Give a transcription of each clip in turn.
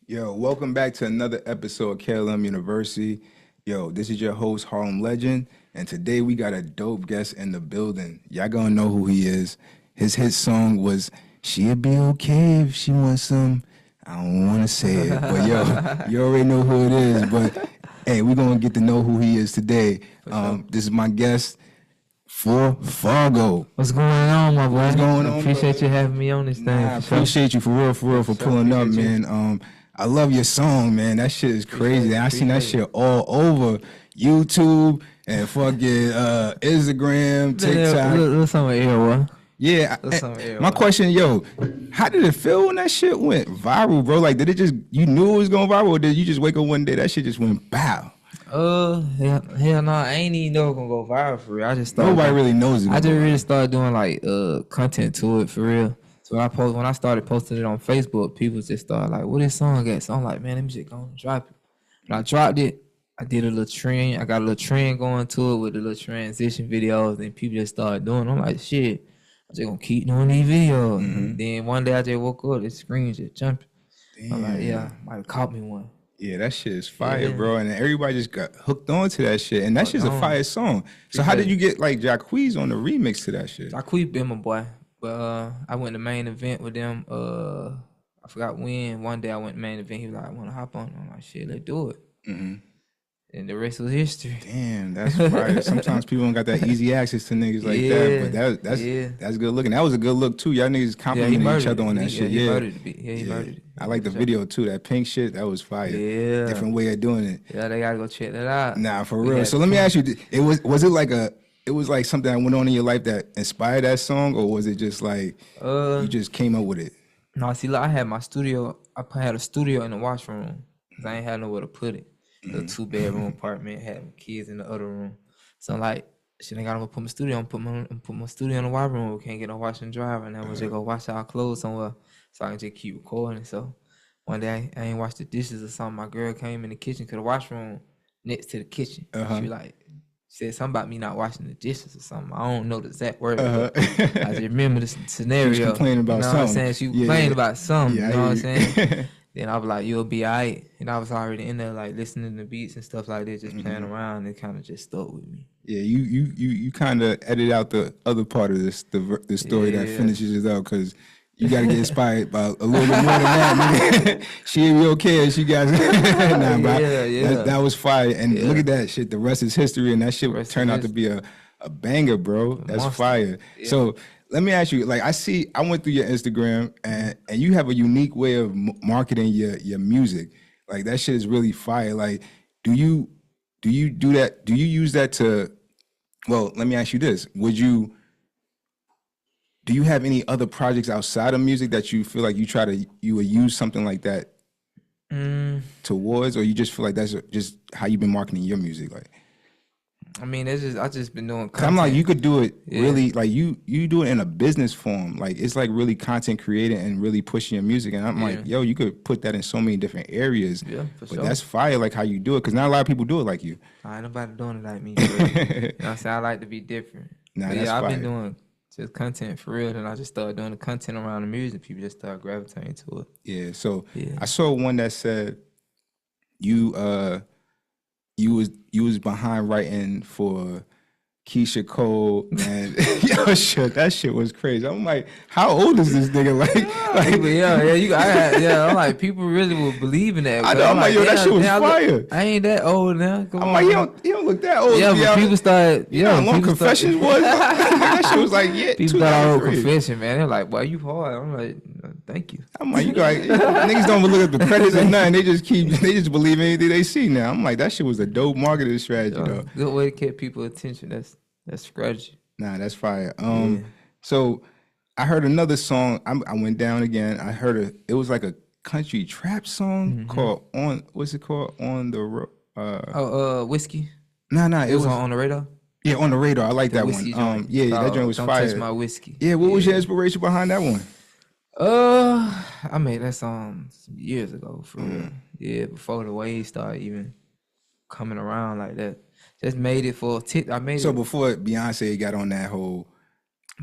Yo, welcome back to another episode of KLM University. Yo, this is your host, Harlem Legend, and today we got a dope guest in the building. Y'all gonna know who he is. His hit song was "She'll Be Okay If She Wants Some." I don't want to say it, but yo, you already know who it is. But hey, we're gonna get to know who he is today. This is my guest, 4Fargo. What's going on, my boy? What's going on, Appreciate bro? you having me on this thing. I appreciate you for real, for pulling up, man. I love your song, man. That shit is crazy. I seen that shit all over YouTube and fucking Instagram, TikTok. Little something here, Yeah. My question, yo, how did it feel when that shit went viral, bro? Like, did it just, you knew it was going viral, or did you just wake up one day, that shit just went bow? Hell no, I ain't even know it was gonna go viral for real. I just started. Nobody really knows it. I just really started doing like content to it for real. So when I started posting it on Facebook, people just started like, "What this song at?" So I'm like, "Man, let me just go and drop it." When I dropped it, I did a little trend. I got a little trend going to it with the little transition videos, and people just started doing it. I'm like, "Shit, I'm just gonna keep doing these videos." And then one day I just woke up, the screen just jumping. Damn. I'm like, "Yeah, might have caught me one." Yeah, that shit is fire, bro. And everybody just got hooked on to that shit. And that shit's a fire song. So how did you get like Jacquees on the remix to that shit? Jacquees been my boy. But I went to main event with them. I forgot when. One day I went to main event. He was like, "I want to hop on." I'm like, "Shit, let's do it." And the rest was history. Damn, that's fire. Sometimes people don't got that easy access to niggas like that. But that's good looking. That was a good look too. Y'all niggas complimented each other on that shit. He murdered it. He murdered it. I like the video too. That pink shit, that was fire. Yeah. Different way of doing it. Yeah, they gotta go check that out. Nah, for real. So let me ask you, was it like something that went on in your life that inspired that song, or was it just like you just came up with it? No, see, look, I had my studio. I had a studio in the washroom because I ain't had nowhere to put it. The 2-bedroom apartment, had kids in the other room. So I'm like, shit, I gotta go put my studio on, put my studio in the washroom. We can't get no wash and dry right now. We'll just go wash our clothes somewhere so I can just keep recording. So one day I ain't washed the dishes or something. My girl came in the kitchen to the washroom next to the kitchen. She said something about me not washing the dishes or something. I don't know the exact word. I just remember this scenario. She was complaining about something. You know what I'm saying? She was complaining about something. Yeah, you know what I'm saying? Then I was like, "You'll be all right." And I was already in there like listening to beats and stuff like that, just playing around. It kind of just stuck with me. Yeah, you kind of edit out the other part of this, the story that finishes it out, because you got to get inspired by a little bit more than that, nigga. She'll be okay if she got that was fire. And look at that shit. The rest is history, and that shit turned out to be a banger, bro. That's fire. Yeah. So let me ask you, like, I went through your Instagram, and you have a unique way of marketing your music. Like, that shit is really fire. Like, do you do that? Do you use that to, well, let me ask you this. Do you have any other projects outside of music that you feel like you would use something like that towards, or you just feel like that's just how you've been marketing your music? Like, I mean, I just been doing content. I'm like, you could do it really, like you do it in a business form. Like, it's like really content creating and really pushing your music. And I'm like, yo, you could put that in so many different areas. Yeah, for sure. But that's fire, like how you do it, because not a lot of people do it like you. Ain't nobody doing it like me. You know what I'm saying? I like to be different. Nah, that's fire. I've been doing just content for real, and I just started doing the content around the music. People just started gravitating to it. Yeah. So I saw one that said you was behind writing for Keisha Cole, and yo, shit, that shit was crazy. I'm like, how old is this nigga? I'm like, people really will believe in that. I know, I'm like, yo, that shit was fire. I ain't that old now. I'm like, he don't look that old. Yeah, but people started, how long Confessions was? That shit was like, people thought I wrote Confession, man. They're like, boy, you hard. I'm like, thank you. I'm like, niggas don't even look at the credits or nothing. They just believe anything they see now. I'm like, that shit was a dope marketing strategy, though. Good way to get people attention. That's strategy. Nah, that's fire. So I heard another song. I went down again. I heard it was like a country trap song called what's it called? On the Road. Whiskey. Nah, it was on the radar. Yeah, On the Radar. I like that one. That joint was Don't fire. Touch My Whiskey. Yeah, what was your inspiration behind that one? I made that song some years ago, for real. Yeah, before the wave started even coming around like that. Just made it for I made so it. before Beyonce got on that whole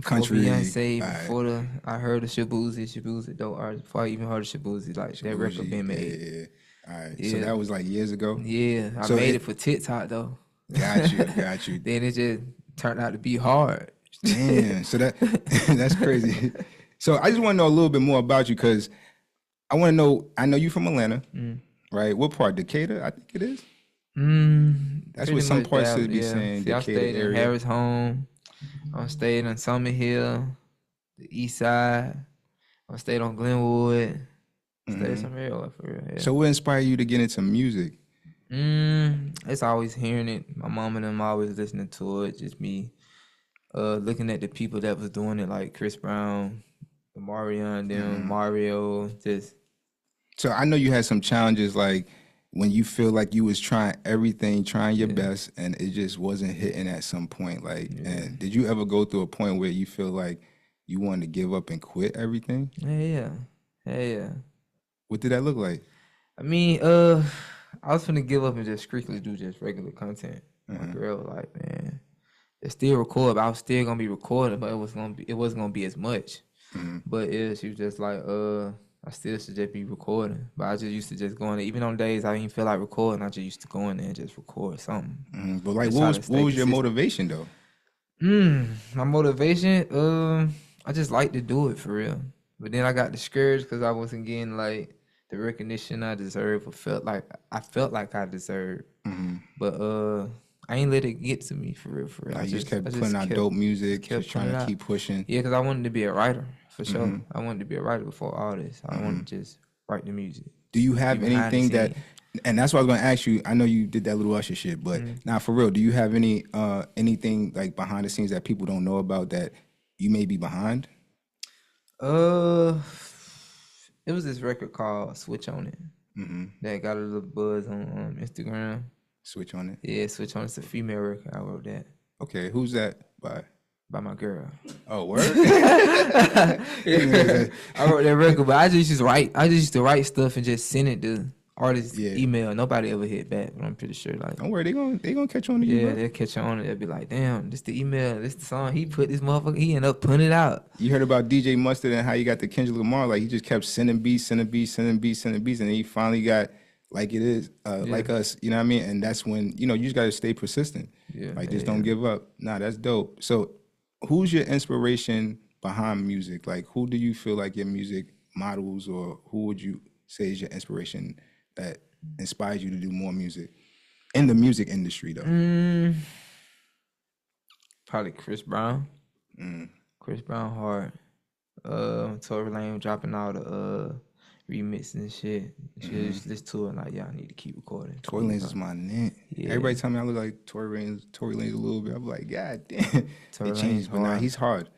country. Beyonce, Right. I heard of Shabuzi, dope artist. Before I even heard of Shabuzi, like that record been made. Yeah. All right. So Yeah, that was like years ago. yeah. I So made it for TikTok though. got you, got you. Then it just turned out to be hard. Damn. So that's crazy. So I just want to know a little bit more about you because I want to know. I know you from Atlanta, right? What part? Decatur, I think it is. That's what some parts should be saying. See, I Decatur stayed in area. Harris Home. I stayed on Summit Hill, the East Side. I stayed on Glenwood. Stayed somewhere else for real. Yeah. So what inspired you to get into music? It's always hearing it. My mom and them always listening to it. Just me looking at the people that was doing it, like Chris Brown, Marion, them, Mario. Just So I know you had some challenges, like when you feel like you was trying everything, trying your best, and it just wasn't hitting at some point. Like, and did you ever go through a point where you feel like you wanted to give up and quit everything? yeah. What did that look like? I mean, I was finna give up and just strictly do just regular content. My girl was like, man, it's still record, but I was still gonna be recording, but it wasn't gonna be as much. But yeah, she was just like, I still should just be recording. But I just used to just go in there. Even on days I didn't feel like recording, I just used to go in there and just record something. But like, what was your motivation though? My motivation, I just like to do it for real. But then I got discouraged because I wasn't getting like the recognition I deserved or felt like I deserved. But I ain't let it get to me for real. Like you just kept putting out dope music, just trying to keep pushing. Yeah, because I wanted to be a writer for sure. I wanted to be a writer before all this. I wanted to just write the music. Do you have anything that? And that's what I was gonna ask you. I know you did that little Usher shit, but now for real, do you have anything like behind the scenes that people don't know about that you may be behind? It was this record called "Switch on It" that got a little buzz on Instagram. Switch on It. Yeah, "Switch on It." It's a female record. I wrote that. Okay, who's that by? By my girl. Oh, word. I wrote that record, but I just used to write stuff and just send it to artists' email. Nobody ever hit back, but I'm pretty sure. Like, don't worry, they gonna catch on to you. Yeah, they'll catch on it. They'll be like, damn, this the email, this the song. He put this motherfucker. He ended up putting it out. You heard about DJ Mustard and how he got the Kendrick Lamar? Like he just kept sending beats, and then he finally got Like It Is, Like Us. You know what I mean? And that's when you just gotta stay persistent. Yeah, like just don't give up. Nah, that's dope. So, who's your inspiration behind music? Like, who do you feel like your music models, or who would you say is your inspiration that inspires you to do more music in the music industry, though? Probably Chris Brown. Chris Brown hard. Tory Lane dropping all the remixes and shit. Just listen to it like, I need to keep recording. Tory Lanez is my nigga. Yeah. Everybody tell me I look like Tory Lanez a little bit. I'm like, God damn. Tory it changed, but nah, he's hard.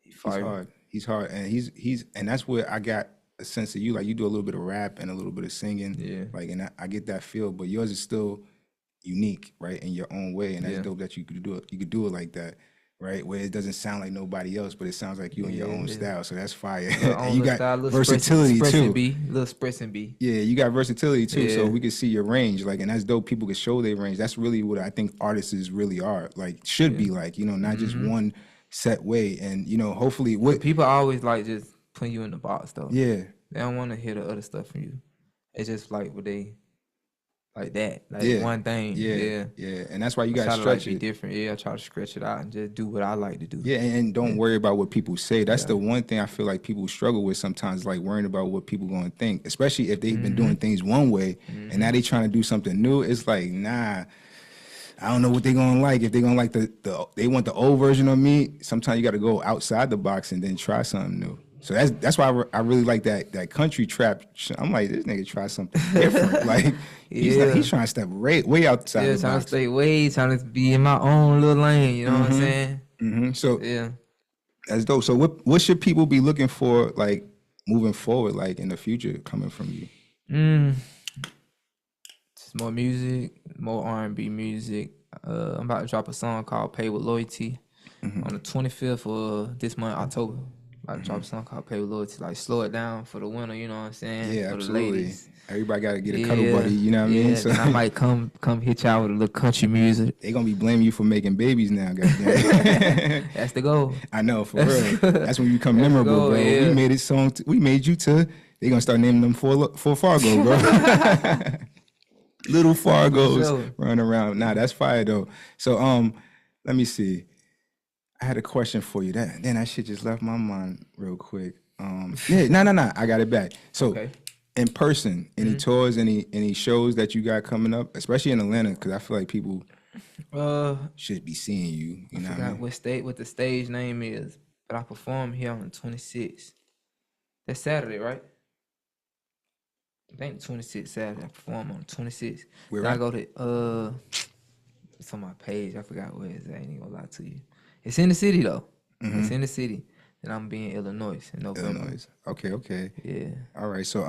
He's hard, and he's and that's where I got a sense of you. Like you do a little bit of rap and a little bit of singing. Yeah. Like, and I get that feel, but yours is still unique, right, in your own way, and that's dope that you could do it. You could do it like that. Right, where it doesn't sound like nobody else, but it sounds like you in your own style. So that's fire. And you got style, versatility too. Little expressing B. Yeah, you got versatility too. So we can see your range, like, and that's dope. People can show their range. That's really what I think artists really are, like, should be like. Not just one set way. And hopefully, what people always like just putting you in the box though. Yeah, they don't want to hear the other stuff from you. It's just like what they. Like that, one thing. Yeah. And that's why you got to stretch it. Be different. Yeah, I try to stretch it out and just do what I like to do. Yeah, and don't worry about what people say. That's the one thing I feel like people struggle with sometimes, like worrying about what people going to think, especially if they've been doing things one way and now they trying to do something new. It's like, nah, I don't know what they going to like. If they going to like they want the old version of me, sometimes you got to go outside the box and then try something new. So that's why I really like that country trap. I'm like, this nigga try something different. Like he's trying to step way outside the box. Trying to stay trying to be in my own little lane. You know what I'm saying? So that's dope. So what should people be looking for, like moving forward, like in the future, coming from you? Just more music, more R&B music. I'm about to drop a song called "Pay with Loyalty" on the 25th of this month, October. I dropped a song called "Pay with Loyalty," like slow it down for the winter, you know what I'm saying? Yeah, for absolutely. The ladies. Everybody got to get a cuddle buddy, you know what I mean? So I might come hit y'all with a little country music. They gonna be blaming you for making babies now, goddamn. That's the goal. I know, for real. That's when you become memorable, goal, bro. yeah. We made it song. We made you to. They gonna start naming them 4Fargo, bro. Little Fargos running around. Nah, that's fire though. So let me see. I had a question for you. That shit just left my mind real quick. Yeah, no. I got it back. So in person, any tours, any shows that you got coming up, especially in Atlanta, because I feel like people should be seeing you. You know what I mean? What the stage name is, but I perform here on the 26th. That's Saturday, right? I think the 26th Saturday. I perform on the 26th. Where I go to it's on my page. I forgot where it's at. I ain't gonna lie to you. It's in the city though. It's in the city. And I'm being Illinois in November. Illinois. Okay. Yeah. All right. So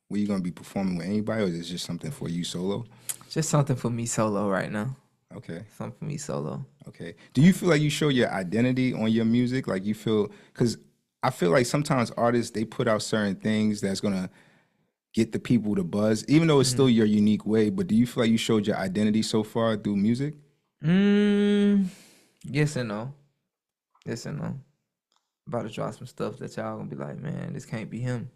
were you gonna be performing with anybody, or is this just something for you solo? Just something for me solo right now. Okay. Something for me solo. Okay. Do you feel like you show your identity on your music? Like you feel, because I feel like sometimes artists, they put out certain things that's gonna get the people to buzz, even though it's still your unique way. But do you feel like you showed your identity so far through music? Yes and no. About to drop some stuff that y'all gonna be like, man, this can't be him.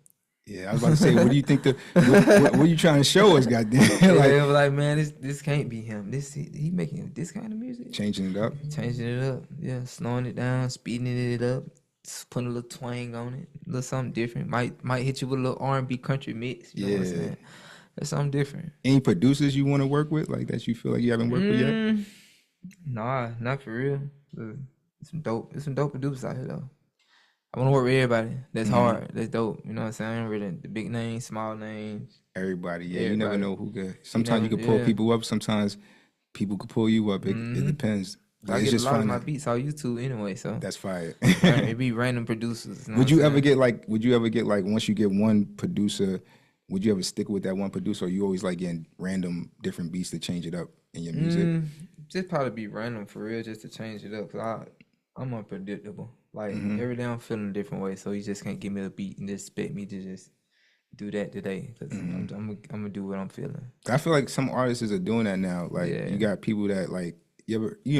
Yeah, I was about to say, what do you think what are you trying to show us, goddamn? like, man, this can't be him. He making this kind of music. Changing it up. Yeah, slowing it down, speeding it up, putting a little twang on it, a little something different. Might hit you with a little R&B country mix. You know what I'm saying? That's something different. Any producers you want to work with, like that you feel like you haven't worked with yet? Nah, not for real. There's some dope producers out here though. I want to work with everybody. That's hard. That's dope. You know what I'm saying? Really, the big names, small names. Everybody. You never know who could. Sometimes you can pull people up. Sometimes people could pull you up. It depends. I get a lot of my beats on YouTube anyway, so that's fire. It be random producers. You know would you ever get like once you get one producer, would you ever stick with that one producer, or you always like getting random different beats to change it up in your music? Just probably be random for real, just to change it up. Cause I'm unpredictable. Like every day I'm feeling a different way, so you just can't give me a beat and just expect me to just do that today. Cause I'm gonna do what I'm feeling. I feel like some artists are doing that now. Like you got people that like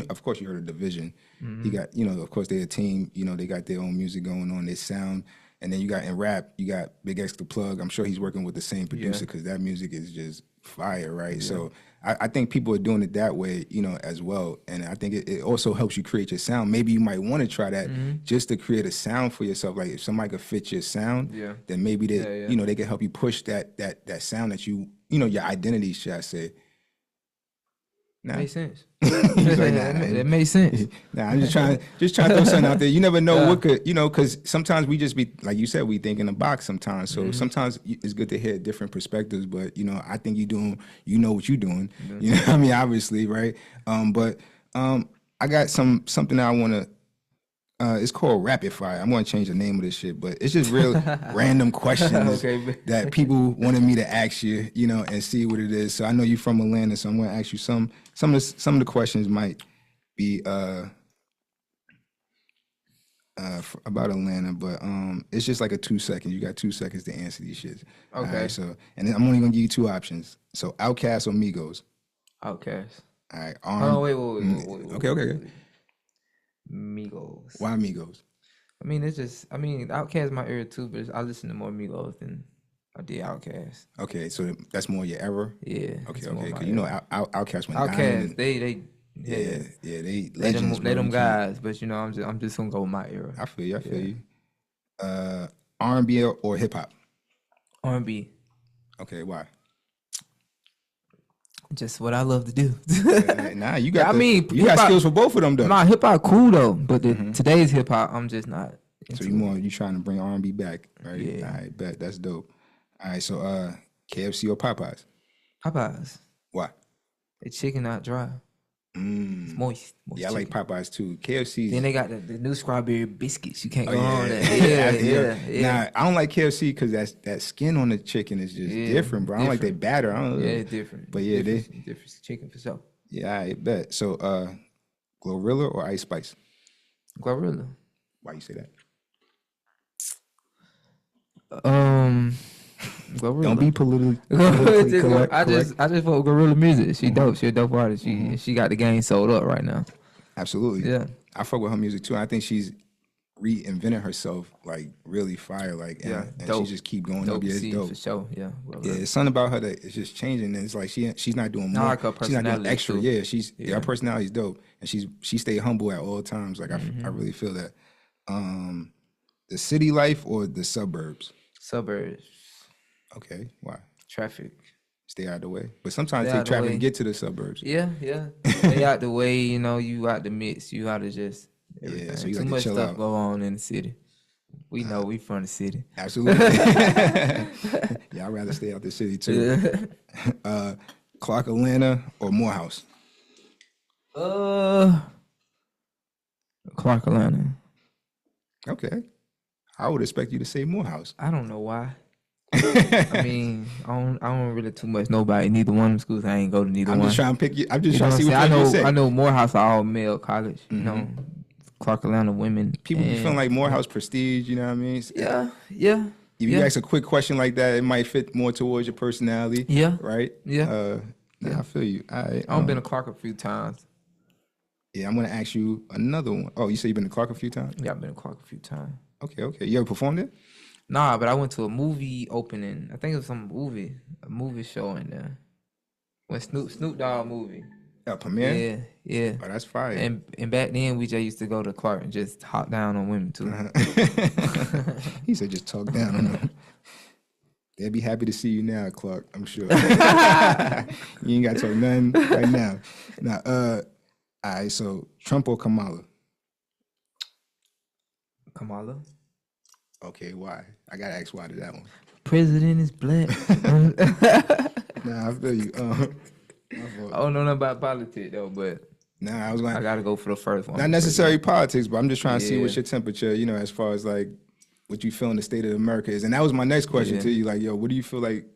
of course you heard of Division. You got of course they're a team. They got their own music going on, their sound, and then you got in rap you got Big X the Plug. I'm sure he's working with the same producer because that music is just fire, right? Yeah. So I think people are doing it that way, as well. And I think it also helps you create your sound. Maybe you might want to try that just to create a sound for yourself. Like if somebody could fit your sound, then maybe they, they can help you push that sound that your identity, should I say. Nah. Makes sense. Like, that makes sense. I'm just trying to throw something out there. You never know what could, because sometimes we just be, like you said, we think in a box sometimes. So sometimes it's good to hear different perspectives, but, I think you know what you're doing. You know what I mean? Obviously, right? But I got something that I want to, it's called Rapid Fire. I'm going to change the name of this shit, but it's just real random questions that people wanted me to ask you, and see what it is. So I know you're from Atlanta, so I'm going to ask you some of the questions might be about Atlanta, but it's just like a 2 seconds. You got 2 seconds to answer these shits. Okay. Right, so and then I'm only going to give you two options. So Outkast or Migos? Outkast. All right. Wait. Okay. Migos. Why Migos? Outkast my era too, but I listen to more Migos than I did Outkast. Okay, so that's more your era? Yeah. Okay, because Outkast went Outkast, they legends. They them guys, but I'm just gonna go with my era. I feel you. R&B or hip hop? R&B. Okay, why? Just what I love to do. Nah, you got you got skills for both of them though. Nah, hip hop cool though, but today's hip hop, I'm just not. So you trying to bring R&B back, right? Yeah. All right, bet that's dope. All right, so KFC or Popeyes? Popeyes. Why? The chicken not dry. It's moist. Yeah, I like Popeyes too. KFC. Then they got the new strawberry biscuits. You can't go on that. Yeah. Nah, I don't like KFC because that skin on the chicken is just different, bro. I don't like that batter. I don't know. Yeah, it's different. But yeah, different chicken for sure. Yeah, I bet. So, Glorilla or Ice Spice? Glorilla. Why you say that? Gorilla. Don't be politically correct. I just fuck with Gorilla music. She dope. She a dope artist. She got the game sold up right now. Absolutely. Yeah. I fuck with her music too. I think she's reinvented herself like really fire. Like and she just keep going up. Yeah, it's dope. For sure. Yeah. Yeah, it's something about her that is just changing, and it's like she's not doing more. Like her she's not doing extra. Too. Yeah, her personality's dope, and she stay humble at all times. Like I really feel that. The city life or the suburbs? Suburbs. Okay, why? Traffic. Stay out of the way, but sometimes take traffic to get to the suburbs. Yeah. Stay out the way. You know, you out the mix. You out to just everything. Yeah, so you too like much to chill stuff out. go on in the city. We know we from the city. Absolutely. Yeah, I'd rather stay out the city too. Clark, Atlanta, or Morehouse? Clark, Atlanta. Okay. I would expect you to say Morehouse. I don't know why. I mean, I don't really too much know about neither one of them schools. I ain't go to neither one. I'm just trying to pick you. I'm just You trying know to see what what you say. I know Morehouse are all male college. You know, Clark, Atlanta women. People be feeling like Morehouse prestige. You know what I mean? Yeah. If you ask a quick question like that, it might fit more towards your personality. Yeah. Right? Yeah. I feel you. I've been to Clark a few times. Yeah, I'm going to ask you another one. Oh, you say you've been to Clark a few times? Yeah, I've been to Clark a few times. Okay. You ever performed it? Nah, but I went to a movie opening. I think it was a movie show in there. When Snoop Dogg movie. A premiere? Yeah. Oh, that's fire. And back then we just used to go to Clark and just hop down on women too. He said just talk down on them. They'd be happy to see you now, Clark, I'm sure. You ain't got to talk nothing right now. Now, all right, so Trump or Kamala? Kamala. Okay, why? I got to ask why to that one. President is black. Nah, I feel you. I don't know nothing about politics though, but I gotta go for the first one. Not necessarily politics, but I'm just trying to see what's your temperature, as far as like what you feel in the state of America is. And that was my next question to you. Like, yo, what do you feel like,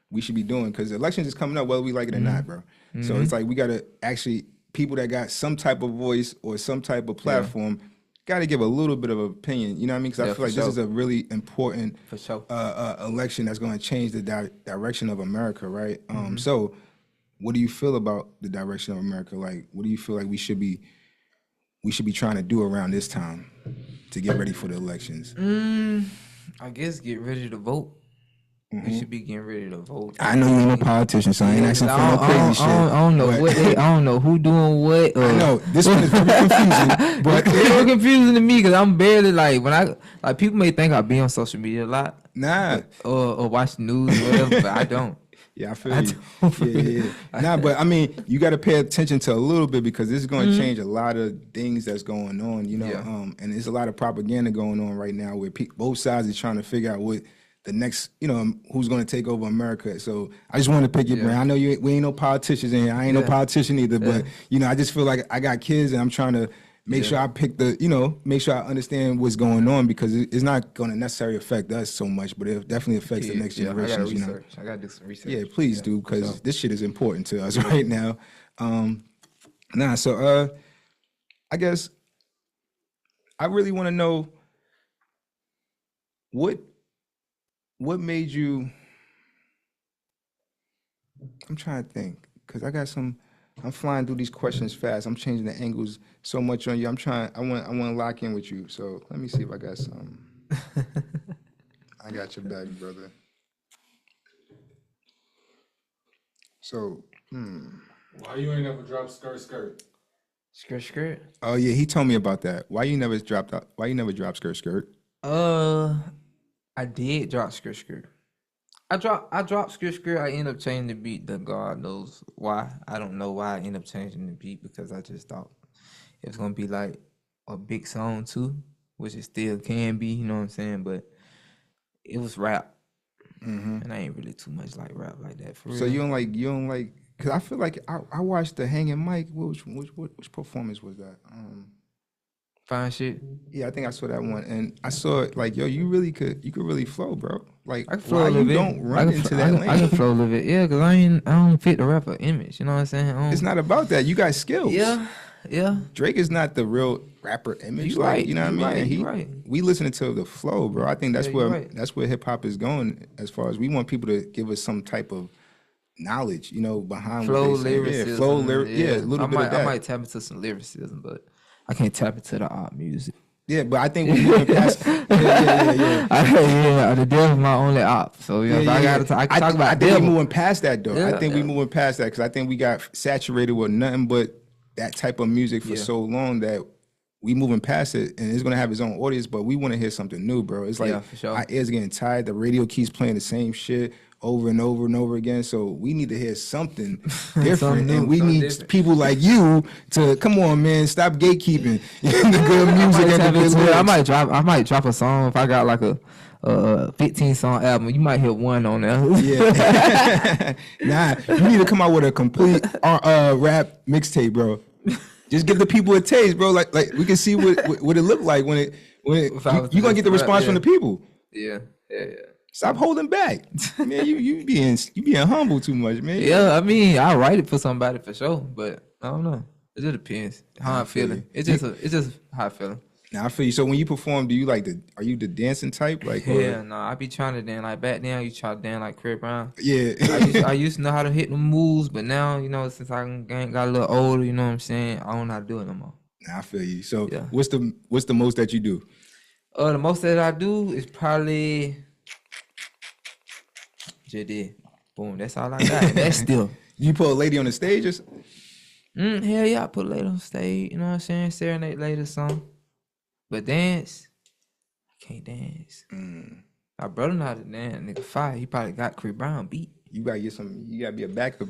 we should be doing? Because elections is coming up whether we like it or not, bro. So it's like we got to actually, people that got some type of voice or some type of platform, got to give a little bit of opinion. You know what I mean? Because I feel like this is a really important election that's going to change the direction of America, right? So what do you feel about the direction of America? Like, what do you feel like we should be trying to do around this time to get ready for the elections? I guess get ready to vote. We should be getting ready to vote. I know you ain't no politician, so I ain't asking for no crazy shit. I don't know I don't know who doing what. I know this one is very confusing, but it's so confusing to me because I'm barely like people may think I be on social media a lot, or watch the news or whatever, but I don't. Yeah, I feel you. Yeah. Nah, but I mean, you got to pay attention to a little bit because this is going to change a lot of things that's going on, and there's a lot of propaganda going on right now where both sides are trying to figure out what the next, who's going to take over America. So I just want to pick your brain. I know we ain't no politicians in here. I ain't no politician either, but, I just feel like I got kids and I'm trying to make sure I pick make sure I understand what's going on because it's not going to necessarily affect us so much, but it definitely affects the next generation. I got to do some research. Yeah, please do because this shit is important to us right now. So I guess I really want to know what made you. I'm trying to think because I'm flying through these questions fast. I'm changing the angles so much on you. I want to lock in with you. So let me see if I got some. I got your back, brother. So, Why you ain't never dropped skirt? Skirt? Oh yeah, he told me about that. Why you never dropped skirt? I did drop skirt. I dropped skirt. I ended up changing the beat. God knows why. I don't know why I ended up changing the beat because I just thought it was gonna be like a big song too, which it still can be. You know what I'm saying? But it was rap, and I ain't really too much like rap like that for real. So you don't like? Because I feel like I watched the Hanging Mike. Which performance was that? Fine shit. Yeah, I think I saw that one, and I saw it like, yo, you could really flow, bro. Like, I can flow why a little you bit. don't run into that lane? I can flow a little bit, yeah, because I don't fit the rapper image. You know what I'm saying? It's not about that. You got skills. Yeah, Yeah. Drake is not the real rapper image. You like, right. You know what I mean? Right. And You right. we listening to the flow, bro. I think that's Yeah, you where right. that's where hip hop is going. As far as we want people to give us some type of knowledge, behind Flow, what they saying. lyricism. Yeah, flow, a little bit of that. I might tap into some lyricism, but I can't tap into the art music. Yeah, but I think we're moving past. Yeah. The devil's my only op. So I can talk about. I think we're moving past that though. Yeah, I think we're moving past that because I think we got saturated with nothing but that type of music for so long that we moving past it, and it's gonna have its own audience. But we want to hear something new, bro. It's like for sure. our ears getting tired. The radio keeps playing the same shit over and over and over again. So we need to hear something different, and we need people like you to come on, man. Stop gatekeeping the good music and the good lyrics. I might drop a song if I got like a 15 song album. You might hear one on there. Yeah. Nah, you need to come out with a complete rap mixtape, bro. Just give the people a taste, bro. Like we can see what it look like when you gonna get the response from the people. Yeah. Stop holding back, man. You being humble too much, man. Yeah, I mean, I write it for somebody for sure, but I don't know. It just depends how I'm feeling. It's just how I feel. Now I feel you. So when you perform, do you are you the dancing type? Like no, I be trying to dance like back then. You try to dance like Chris Brown. Yeah. I used to know how to hit the moves, but now since I got a little older, you know what I'm saying, I don't know how to do it no more. Nah, I feel you. So what's the most that you do? The most that I do is probably. JD. Boom, that's all I got. That's still. You put a lady on the stage or Hell yeah, I put a lady on stage, you know what I'm saying? Serenade lady song. But dance, I can't dance. My brother know how to dance, nigga fire. He probably got Chris Brown beat. You gotta be a backup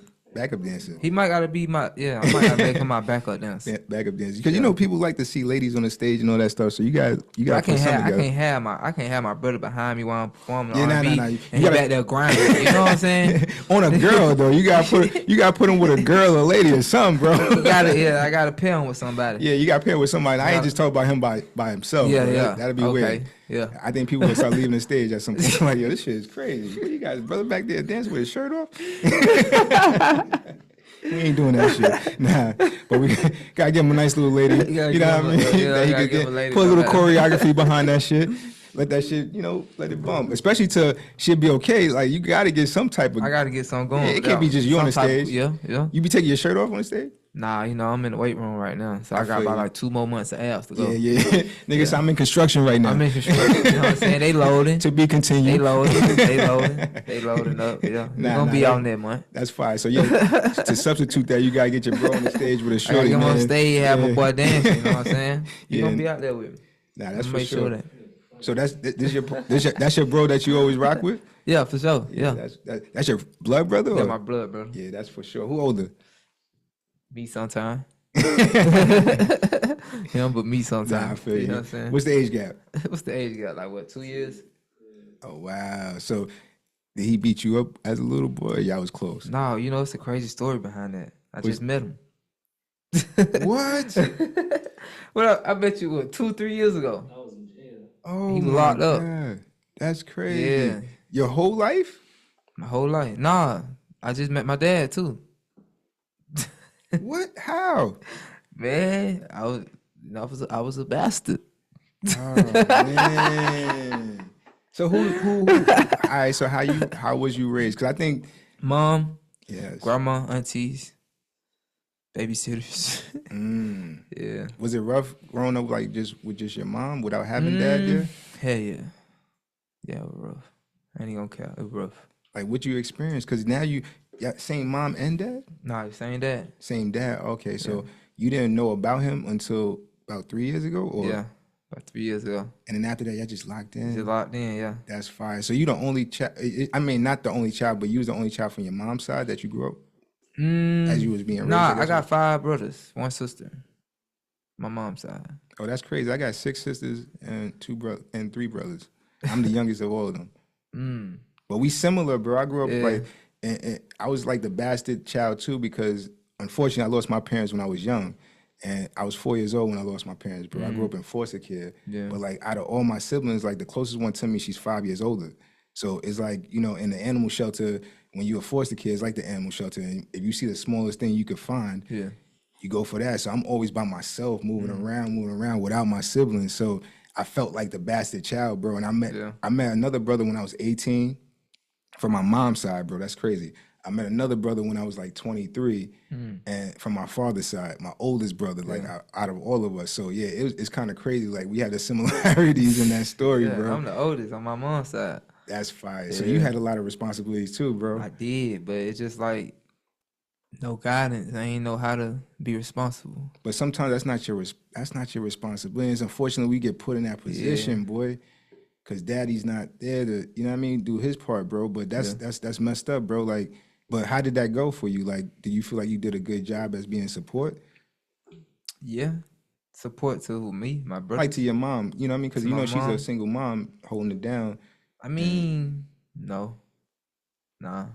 dancer. He might gotta be I might gotta make him my backup dancer. Backup dancer. Because people like to see ladies on the stage and all that stuff. So you got put something together. I can't have my brother behind me while I'm performing nah. And he back there grinding. You know what I'm saying? On a girl though. You gotta put him with a girl or lady or something, bro. I gotta pair him with somebody. Yeah, you gotta pair with somebody. I ain't just talking about him by himself. Yeah, bro. That'd be weird. Yeah. I think people will start leaving the stage at some point. Like, yo, this shit is crazy. What you guys, brother back there dancing with his shirt off? We ain't doing that shit. Nah. But we gotta give him a nice little lady. You know what I mean? That he could put a little choreography behind that shit. Let that shit, let it bump. Especially to shit be okay. Like you gotta get some type of. I gotta get something going. Yeah, it can't be just you on the stage. Yeah. You be taking your shirt off on the stage? Nah, I'm in the weight room right now, so I got about like 2 more months of abs to go. Yeah. Nigga, so I'm in construction right now. I'm in construction. You know what I'm saying? They loading. To be continued. They loading up. Yeah, we gonna be on there, man. That's fine. So to substitute that, you gotta get your bro on the stage with a shorty. I gotta get him man. on stage, have my boy dancing. You know what I'm saying? You gonna be out there with me. Nah, that's for make sure. that. So that's your bro that you always rock with? Yeah, for sure. Yeah. That's your blood brother? Yeah, my blood brother. Yeah, that's for sure. Who older? Me sometime. Him, but me sometime. Nah, I feel you. Know what I'm saying? What's the age gap? What's the age gap? Like what? 2 years? Oh wow. So did he beat you up as a little boy? Y'all was close. No, it's a crazy story behind that. I just met him. What? Well, I bet you 2-3 years ago. I was in jail. Oh, he was locked up. God. That's crazy. Yeah. Your whole life? My whole life. Nah, I just met my dad too. What? How? Man, I was a bastard. Oh man. So who all right, so how was you raised? Because I think Mom, yes. grandma, aunties, babysitters. Yeah. Was it rough growing up like just with your mom without having dad there? Hell yeah. Yeah, it was rough. I ain't gonna care. It was rough. Like what you experienced? Because now you same mom and dad? Nah, same dad. Same dad. Okay, so you didn't know about him until about 3 years ago? Or? Yeah, about 3 years ago. And then after that, y'all just locked in? Just locked in, yeah. That's fire. So you the only child, I mean, not the only child, but you was the only child from your mom's side that you grew up? As you was being raised? Nah, I got 5 brothers, 1 sister. My mom's side. Oh, that's crazy. I got 6 sisters and 3 brothers. I'm the youngest of all of them. But we similar, bro. I grew up like, and I was like the bastard child too because unfortunately I lost my parents when I was young. And I was 4 years old when I lost my parents, bro. I grew up in foster care. Yeah. But like out of all my siblings, like the closest one to me, she's 5 years older. So it's like, in the animal shelter, when you're a foster kid, it's like the animal shelter. And if you see the smallest thing you could find, you go for that. So I'm always by myself, moving around without my siblings. So I felt like the bastard child, bro. And I met another brother when I was 18 from my mom's side, bro. That's crazy. I met another brother when I was like 23, and from my father's side, my oldest brother, like out of all of us. So yeah, it's kind of crazy. Like we had the similarities in that story, bro. I'm the oldest on my mom's side. That's fire. So you had a lot of responsibilities too, bro. I did, but it's just like no guidance. I ain't know how to be responsible. But sometimes that's not your responsibility. And unfortunately, we get put in that position, boy, because daddy's not there to, you know what I mean, do his part, bro. But that's messed up, bro. Like, but how did that go for you? Like, do you feel like you did a good job as being support? Yeah, support to me, my brother. Like to your mom, you know what I mean? Because you know she's a single mom holding it down. I mean, no, nah.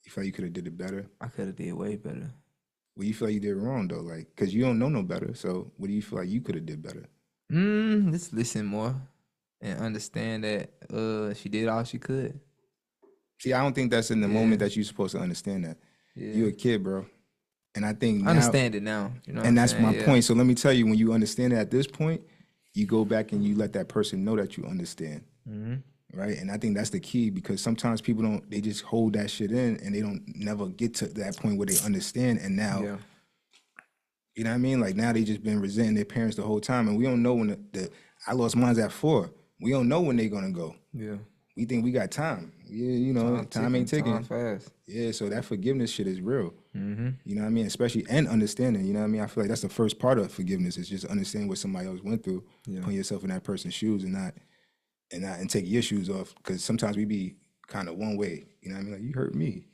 You feel like you could have did it better? I could have did way better. What you feel like you did wrong though? Like, because you don't know no better. So what do you feel like you could have did better? Just listen more and understand that she did all she could. See, I don't think that's in the moment that you're supposed to understand that. Yeah. You're a kid, bro. And I think now, I understand it now. You know, and that's my point. So let me tell you, when you understand it at this point, you go back and you let that person know that you understand. Right? And I think that's the key, because sometimes people they just hold that shit in and they don't never get to that point where they understand. And now, you know what I mean? Like now they just been resenting their parents the whole time. And we don't know when I lost mine at 4. We don't know when they're going to go. Yeah. We think we got time. Yeah, you know, time ain't ticking. Time fast. Yeah, so that forgiveness shit is real. You know what I mean? Especially, and understanding, you know what I mean? I feel like that's the first part of forgiveness, is just understanding what somebody else went through, putting yourself in that person's shoes and take your shoes off. Because sometimes we be kind of one way, you know what I mean? Like, you hurt me.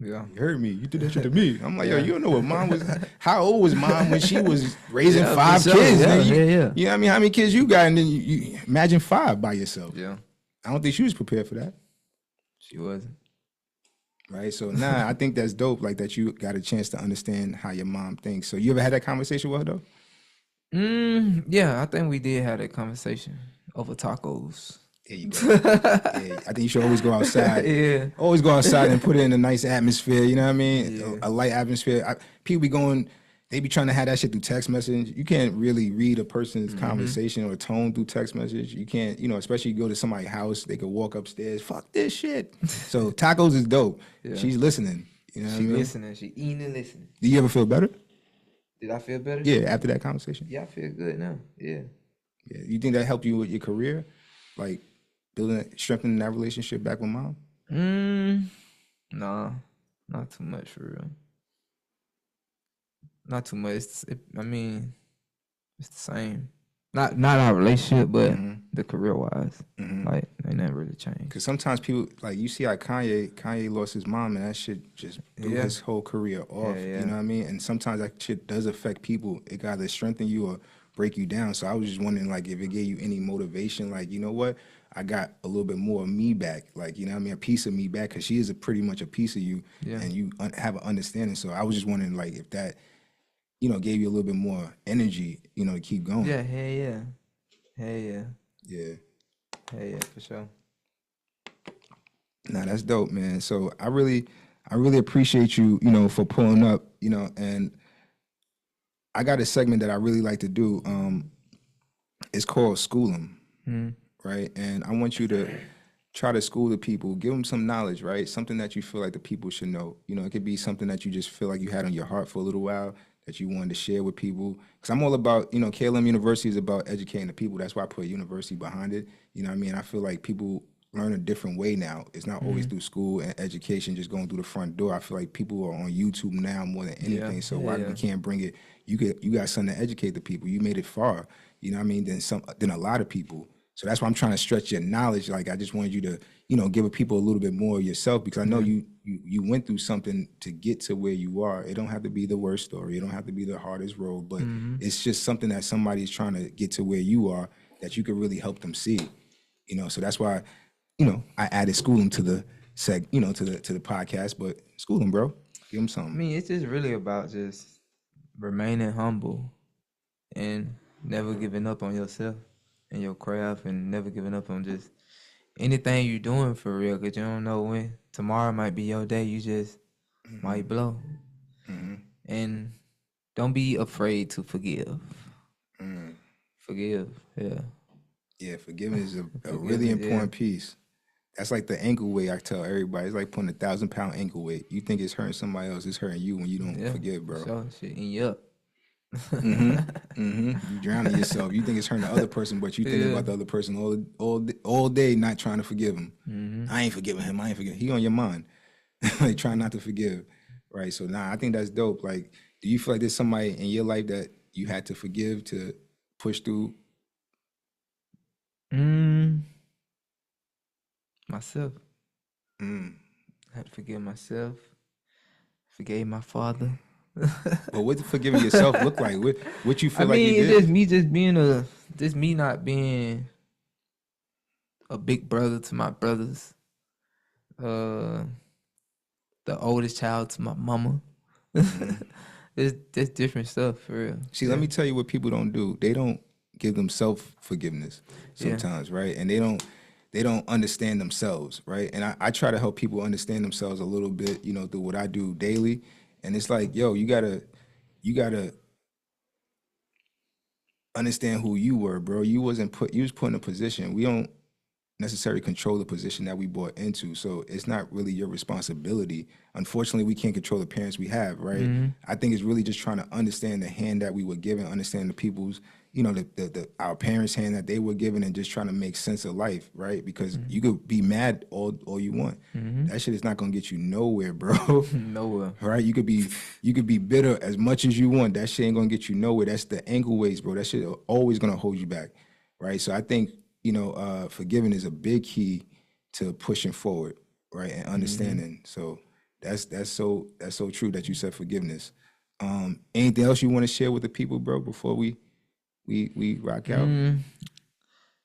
Yeah. You hurt me. You did that shit to me. I'm like, yo, you don't know what mom was. How old was mom when she was raising 5 kids? You know what I mean? How many kids you got? And then you imagine 5 by yourself. Yeah. I don't think she was prepared for that. She wasn't. Right? So, I think that's dope, like that you got a chance to understand how your mom thinks. So, you ever had that conversation with her, though? Yeah, I think we did have that conversation over tacos. There you go. I think you should always go outside. Always go outside and put it in a nice atmosphere, you know what I mean? A light atmosphere. People be going, they be trying to have that shit through text message. You can't really read a person's conversation or tone through text message. You can't, you know, especially you go to somebody's house, they could walk upstairs, fuck this shit. So tacos is dope. She's listening. You know what I mean? Listening. She eating and listening. Do you ever feel better? Did I feel better? Yeah, after that conversation? Yeah, I feel good now. Yeah. You think that helped you with your career? Like strengthening that relationship back with mom? Nah, not too much for real. Not too much. It's the same. Not our relationship, but the career wise, like ain't nothing really changed. Because sometimes people, like you see how Kanye lost his mom, and that shit just threw his whole career off. You know what I mean? And sometimes that shit does affect people. It can either strengthen you or break you down. So I was just wondering, like, if it gave you any motivation, like, you know what? I got a little bit more of me back, like, you know what I mean, a piece of me back, because she is pretty much a piece of you, and you have an understanding. So I was just wondering, like, if that, you know, gave you a little bit more energy, you know, to keep going. Yeah, hell yeah. Yeah, for sure. Nah, that's dope, man. So I really appreciate you, you know, for pulling up, you know, and I got a segment that I really like to do. It's called School 'em. Right? And I want you to try to school the people, give them some knowledge, right? Something that you feel like the people should know. You know, it could be something that you just feel like you had on your heart for a little while that you wanted to share with people. Because I'm all about, you know, KLM University is about educating the people. That's why I put university behind it. You know what I mean? I feel like people learn a different way now. It's not always through school and education, just going through the front door. I feel like people are on YouTube now more than anything. So why we can't bring it? You got something to educate the people. You made it far, you know what I mean, than a lot of people. So that's why I'm trying to stretch your knowledge. Like, I just wanted you to, you know, give people a little bit more of yourself, because I know you went through something to get to where you are. It don't have to be the worst story. It don't have to be the hardest road, but it's just something that somebody's trying to get to where you are that you could really help them see, you know. So that's why, you know, I added schooling to the to the podcast. But schooling, bro, give them something. I mean, it's just really about just remaining humble and never giving up on yourself and your craft, and never giving up on just anything you're doing for real, because you don't know when tomorrow might be your day. You just might blow. And don't be afraid to forgive. Forgive, yeah. Yeah, forgiveness is a really important piece. That's like the ankle weight I tell everybody. It's like putting 1,000-pound ankle weight. You think it's hurting somebody else, it's hurting you when you don't forgive, bro. So shit in you up. You drowning yourself. You think it's hurting the other person, but you think about the other person all day, not trying to forgive him. I ain't forgiving him. He on your mind. Like trying not to forgive, right? So I think that's dope. Like, do you feel like there's somebody in your life that you had to forgive to push through? Myself. I had to forgive myself. Forgave my father. But what did forgiving yourself look like? What you feel like you did? It's just me not being a big brother to my brothers. The oldest child to my mama. It's different stuff for real. See, let me tell you what people don't do. They don't give themselves forgiveness sometimes, right? And they don't understand themselves, right? And I try to help people understand themselves a little bit, through what I do daily. And it's like, yo, you gotta understand who you were, bro. You was put in a position. We don't necessarily control the position that we brought into. So it's not really your responsibility. Unfortunately, we can't control the parents we have, right? I think it's really just trying to understand the hand that we were given, understand the people's, our parents' hand that they were given, and just trying to make sense of life, right? Because you could be mad all you want. That shit is not gonna get you nowhere, bro. Nowhere. Right? You could be bitter as much as you want. That shit ain't gonna get you nowhere. That's the ankle weights, bro. That shit always gonna hold you back, right? So I think forgiving is a big key to pushing forward, right, and understanding. So that's so true that you said forgiveness. Anything else you want to share with the people, bro, before we rock out?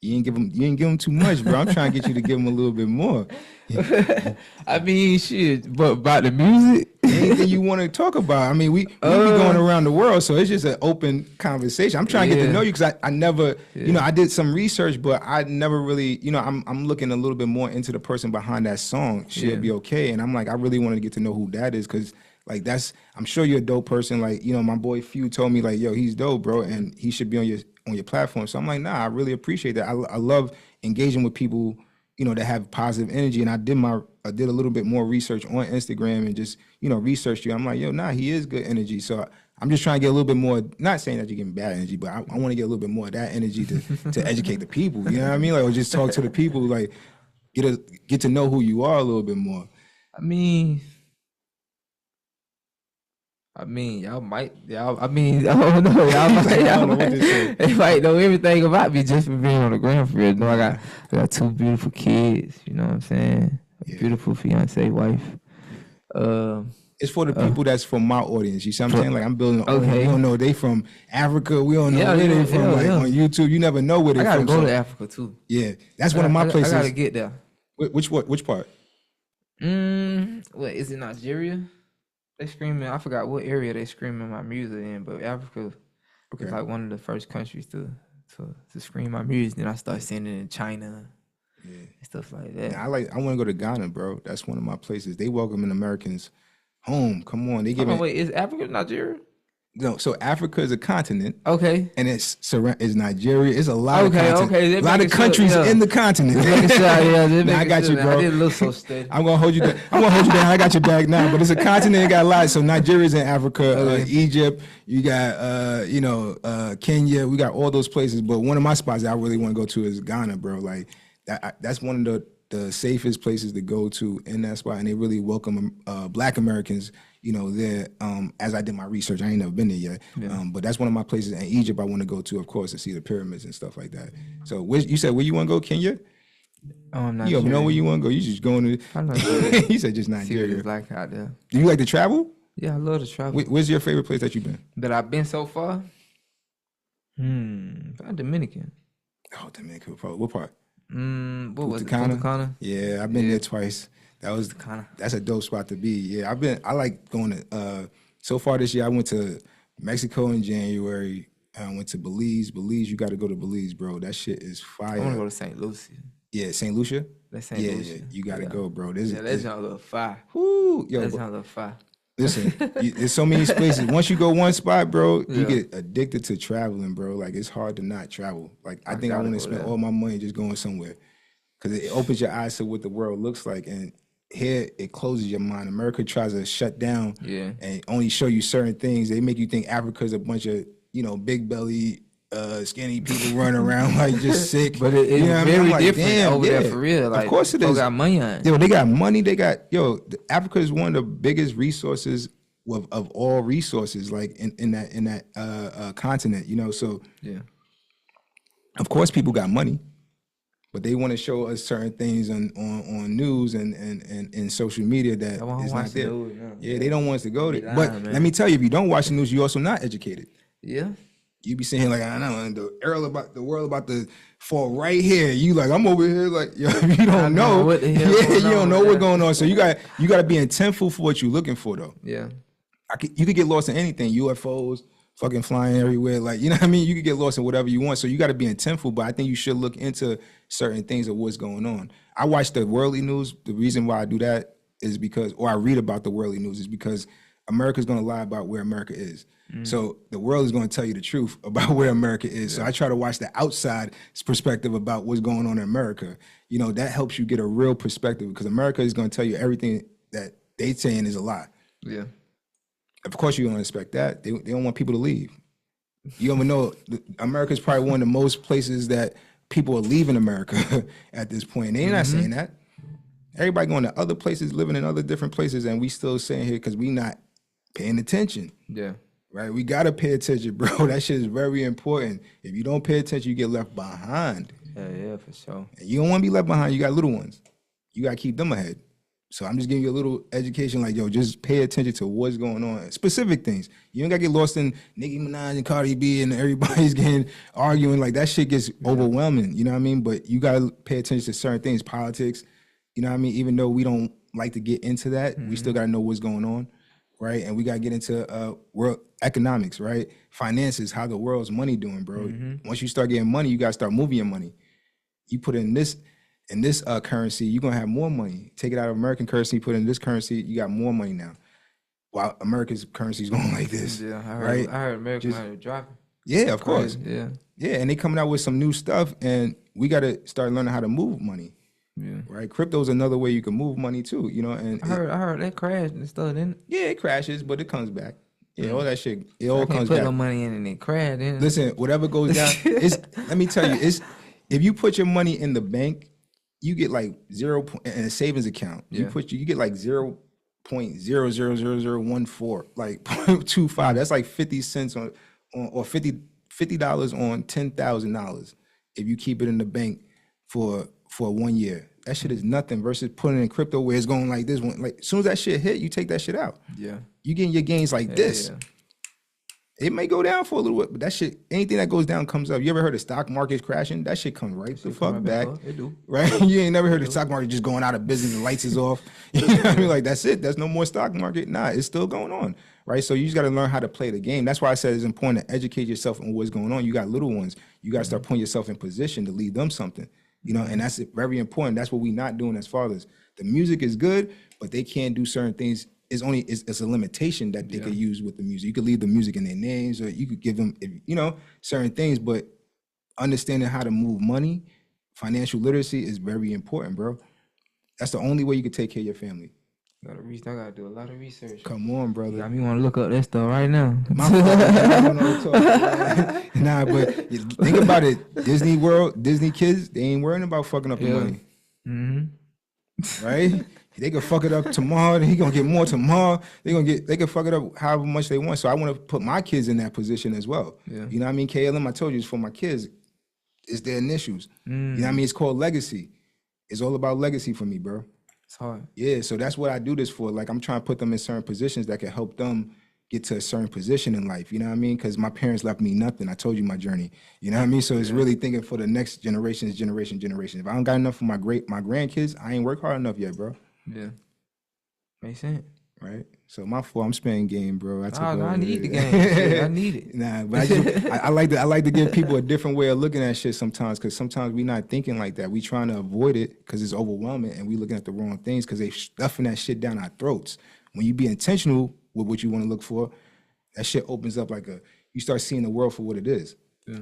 You ain't give them too much, bro. I'm trying to get you to give them a little bit more. I mean, shit, but about the music, anything you want to talk about. I mean, we be going around the world, so it's just an open conversation. I'm trying to get to know you because I never, I did some research, but I never really, I'm looking a little bit more into the person behind that song. She'll be okay, and I'm like, I really wanted to get to know who that is because. Like I'm sure you're a dope person. Like, my boy Few told me like, yo, he's dope, bro, and he should be on your platform. So I'm like, nah, I really appreciate that. I love engaging with people, that have positive energy. And I did a little bit more research on Instagram and just, researched you. I'm like, yo, nah, he is good energy. So I'm just trying to get a little bit more, not saying that you're getting bad energy, but I want to get a little bit more of that energy to educate the people. You know what I mean? Like, or just talk to the people, like get to know who you are a little bit more. I mean, y'all might, I don't know. They might know everything about me just for being on the ground for real. I got two beautiful kids, you know what I'm saying? A beautiful fiance, wife. It's for the people that's from my audience. You see what I'm saying? Like, I'm building an audience. We don't know they from Africa. We don't know where they from. On YouTube, you never know where they from. I gotta go to Africa too. Yeah, that's one of my places. I gotta get there. Which part? What is it? Nigeria? They screaming. I forgot what area they screaming my music in, but Africa is like one of the first countries to scream my music. Then I start seeing it in China, and stuff like that. Yeah, I want to go to Ghana, bro. That's one of my places. They welcoming Americans home. Come on, they give. Wait, is Africa Nigeria? No, so Africa is a continent. Okay. And it's Nigeria. It's a lot of continents. Okay. A lot of countries in the continent. I got you, bro. I didn't look so steady. I'm gonna hold you down. I got your back now. But it's a continent. It got a lot. So Nigeria's in Africa, Egypt. You got Kenya. We got all those places. But one of my spots that I really want to go to is Ghana, bro. Like that's one of the safest places to go to in that spot, and they really welcome Black Americans. There, as I did my research, I ain't never been there yet. Yeah. But that's one of my places in Egypt I want to go to, of course, to see the pyramids and stuff like that. So you said where you want to go, Kenya? I'm not sure. You know where you want to go? You just going to... I'm not sure. He said just Nigeria. Serious Black out there. Do you like to travel? Yeah, I love to travel. Where's your favorite place that you've been? That I've been so far? Dominican. Oh, Dominican. What part? What was it? Punta Cana? Yeah, I've been there twice. That's a dope spot to be. Yeah, I like going to. So far this year, I went to Mexico in January. I went to Belize. You got to go to Belize, bro. That shit is fire. I want to go to St. Lucia. Yeah, St. Lucia. That's St. Lucia. Yeah, you got to go, bro. That's a little fire. Whoo, yo, that's a little fire. Listen, there's so many spaces. Once you go one spot, bro, you Yeah. get addicted to traveling, bro. Like it's hard to not travel. Like I think I gotta want to go spend there. all my money just going somewhere because it opens your eyes to what the world looks like, and here it closes your mind. America tries to shut down Yeah. and only show you certain things. They make you think Africa's a bunch of big belly, skinny people running around like just sick. But it's you know what I mean? very I'm like, different damn, over there yeah. for real. Like, of course it folk is. got money on it. Yo, they got money. They got Africa is one of the biggest resources of all resources, like in that continent. So Yeah. of course people got money, but they want to show us certain things on news and social media that I wanna is watch not the there. news, no. Yeah, they don't want us to go Be there. lying, But man. let me tell you, if you don't watch the news, you're also not educated. Yeah. You be saying like, I know, and the world about to fall right here. You like, I'm over here like, yo, you don't know. what the hell Yeah, going you don't on, know man. what's going on. So you got to be intentful for what you're looking for, though. Yeah. You could get lost in anything, UFOs, fucking flying everywhere. Like, you know what I mean? You could get lost in whatever you want. So you got to be intentful, but I think you should look into certain things of what's going on. I watch the worldly news. The reason why I do that is or I read about the worldly news is because America's going to lie about where America is. So the world is going to tell you the truth about where America is. So I try to watch the outside perspective about what's going on in America. That helps you get a real perspective because America is going to tell you everything that they saying is a lie. Yeah. Of course, you don't expect that. They don't want people to leave. You don't even know America is probably one of the most places that people are leaving America at this point. They're not saying that. Everybody going to other places, living in other different places, and we still sitting here because we not paying attention. Yeah. Right? We got to pay attention, bro. That shit is very important. If you don't pay attention, you get left behind. Yeah, for sure. And you don't want to be left behind. You got little ones. You got to keep them ahead. So I'm just giving you a little education, like, yo, just pay attention to what's going on. Specific things. You don't got to get lost in Nicki Minaj and Cardi B and everybody's arguing. Like, that shit gets overwhelming, you know what I mean? But you got to pay attention to certain things, politics, you know what I mean? Even though we don't like to get into that, we still got to know what's going on, right? And we got to get into world economics, right? Finances, how the world's money doing, bro. Once you start getting money, you got to start moving your money. You put in this currency, you're gonna have more money. Take it out of American currency, put in this currency, you got more money now. While America's currency is going like this. Yeah, right? I heard American money dropping. Yeah, of course. Yeah. Yeah, and they coming out with some new stuff, and we gotta start learning how to move money. Yeah. Right? Crypto's another way you can move money too, And I heard that crashed and stuff, didn't it? yeah, it crashes, but it comes back. Yeah, all that shit, it all I can't comes put back. no money in and it crashed, didn't it? Listen, whatever goes down, let me tell you, if you put your money in the bank, you get like in a savings account. Yeah. You get like 0.000014, like 0.25. That's like 50 cents on or $50 on $10,000 if you keep it in the bank for 1 year. That shit is nothing versus putting it in crypto where it's going like this one. Like as soon as that shit hit, you take that shit out. Yeah. You getting your gains like this. Yeah. It may go down for a little bit, but that shit, anything that goes down comes up. You ever heard of stock markets crashing? That shit comes right the fuck back. It do. Right? You ain't never heard of the stock market just going out of business, the lights is off. You know what I mean? Like, that's it. There's no more stock market. Nah, it's still going on. Right? So you just got to learn how to play the game. That's why I said it's important to educate yourself on what's going on. You got little ones. You got to start putting yourself in position to lead them something. And that's very important. That's what we're not doing as fathers. The music is good, but they can't do certain things. It's a limitation that they could use with the music. You could leave the music in their names, or you could give them, certain things. But understanding how to move money, financial literacy is very important, bro. That's the only way you can take care of your family. I gotta do a lot of research. Come on, brother. Got me want to look up that stuff right now. My fault. I don't know what I'm talking about. Nah, but think about it. Disney World, Disney kids, they ain't worrying about fucking up the money. Mm-hmm. Right? They could fuck it up tomorrow. He gonna get more tomorrow. They can fuck it up however much they want. So I want to put my kids in that position as well. Yeah. You know what I mean? KLM, I told you, it's for my kids. It's their initials. You know what I mean? It's called legacy. It's all about legacy for me, bro. It's hard. Yeah, so that's what I do this for. Like, I'm trying to put them in certain positions that can help them get to a certain position in life. You know what I mean? Because my parents left me nothing. I told you my journey. You know what I mean? So it's really thinking for the next generation. If I don't got enough for my grandkids, I ain't worked hard enough yet, bro. Yeah. Makes sense. Right? So my fault. I'm spinning game, bro. I need the game. Shit, I need it. Nah, but I like to give people a different way of looking at shit sometimes, because sometimes we not thinking like that. We trying to avoid it because it's overwhelming, and we looking at the wrong things because they stuffing that shit down our throats. When you be intentional with what you want to look for, that shit opens up you start seeing the world for what it is. Yeah.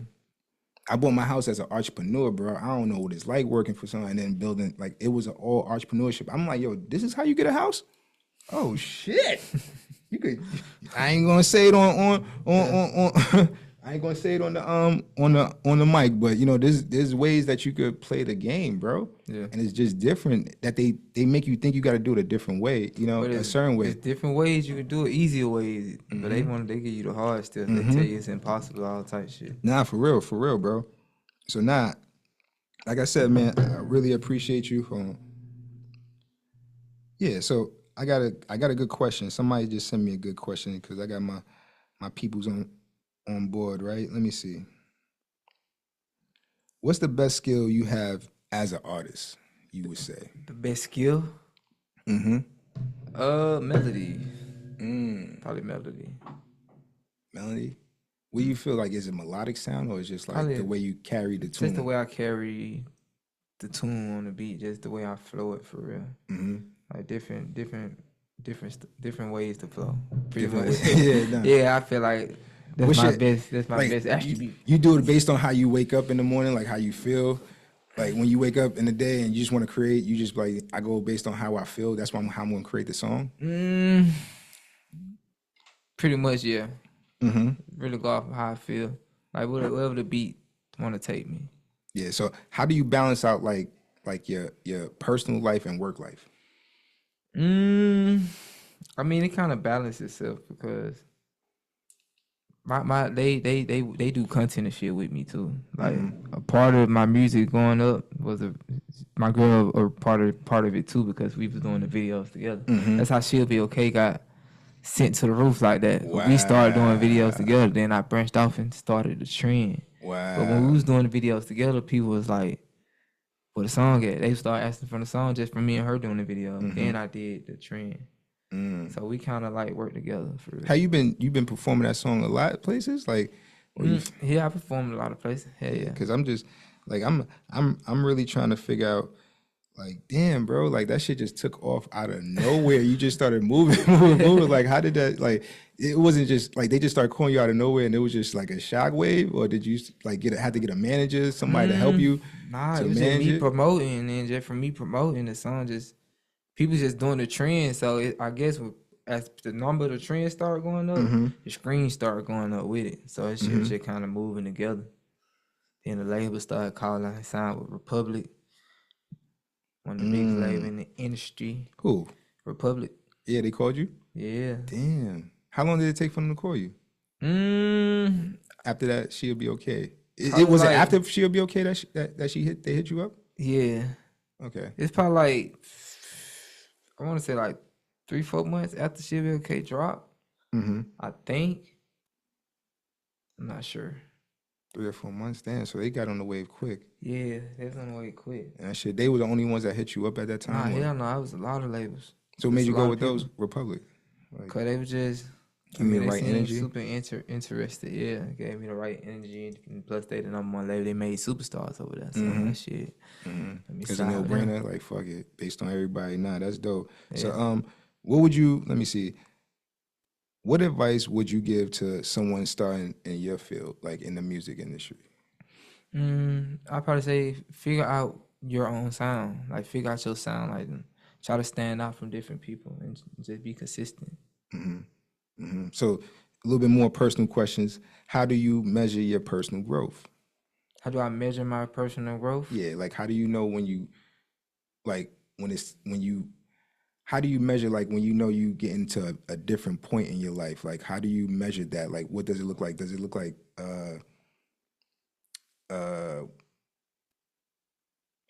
I bought my house as an entrepreneur, bro. I don't know what it's like working for someone and then building, like, it was all entrepreneurship. I'm like, yo, this is how you get a house? Oh, shit. You could, I ain't gonna say it on I ain't gonna say it on the mic, but you know, there's ways that you could play the game, bro. Yeah. And it's just different that they make you think you got to do it a different way, you know, a certain way. There's different ways you can do it, easier ways, but they give you the hard stuff. They tell you it's impossible, all type shit. Nah, for real, bro. So like I said, man, I really appreciate you for. Yeah, so I got a good question. Somebody just sent me a good question because I got my peoples on board, right? Let me see. What's the best skill you have as an artist, you would say? The best skill? Melody. Probably melody. Melody? What do you feel like? Is it melodic sound or is it just like probably the way you carry the tune? Just the way I carry the tune on the beat, just the way I flow it for real. Like different ways to flow. Pretty much. Yeah, I feel like that's my best. That's my best attribute. You do it based on how you wake up in the morning, like how you feel. Like when you wake up in the day and you just want to create, you just like, I go based on how I feel. That's how I'm going to create the song. Pretty much, yeah. Really go off of how I feel. Like whatever the beat want to take me. Yeah. So how do you balance out like your personal life and work life? I mean, it kind of balances itself because they do content and shit with me too. Like a part of my music growing up was my girl a part of it too because we was doing the videos together. That's how She'll Be Okay got sent to the roof like that. Wow. We started doing videos together. Then I branched off and started the trend. Wow. But when we was doing the videos together, people was like, "Where the song at?" They started asking for the song just for me and her doing the video. Then I did the trend. So we kind of like work together for real. How you been performing that song a lot of places? Like, yeah, I performed a lot of places. Hell yeah. Because I'm just like I'm really trying to figure out. Like, damn, bro, like that shit just took off out of nowhere. You just started moving. Like, how did that, like, it wasn't just like they just started calling you out of nowhere and it was just like a shock wave? Or did you like had to get a manager, somebody to help you? Nah, it was just me promoting. And then just from me promoting the song, just people just doing the trend. So I guess as the number of the trend started going up, the screen started going up with it. So it shit kind of moving together. Then the label started calling, I signed with Republic. One of the biggest labels in the industry. Who? Republic. Yeah, they called you? Yeah. Damn. How long did it take for them to call you? After that, She'll Be Okay. It was like, after She'll Be Okay that they hit you up? Yeah. Okay. It's probably like, I want to say like 3-4 months after She'll Be Okay dropped. I think. I'm not sure. 3 or 4 months, damn. So they got on the wave quick. Yeah, they was on the wave quick. And that shit, they were the only ones that hit you up at that time? Nah, hell no, I was a lot of labels. So what made you go with those, Republic? Like, cause they were just give me the right energy. Super interested, yeah. Gave me the right energy, and plus they the number one label. They made superstars over there, so that shit. It's a no brainer. Like fuck it, based on everybody. Nah, that's dope. Yeah. So what would you? Let me see. What advice would you give to someone starting in your field, like in the music industry? I'd probably say figure out your own sound. Like figure out your sound. Like try to stand out from different people and just be consistent. So a little bit more personal questions. How do you measure your personal growth? How do I measure my personal growth? Yeah, like how do you know when you, how do you measure like when you know you get into a different point in your life? Like how do you measure that? Like what does it look like? Does it look like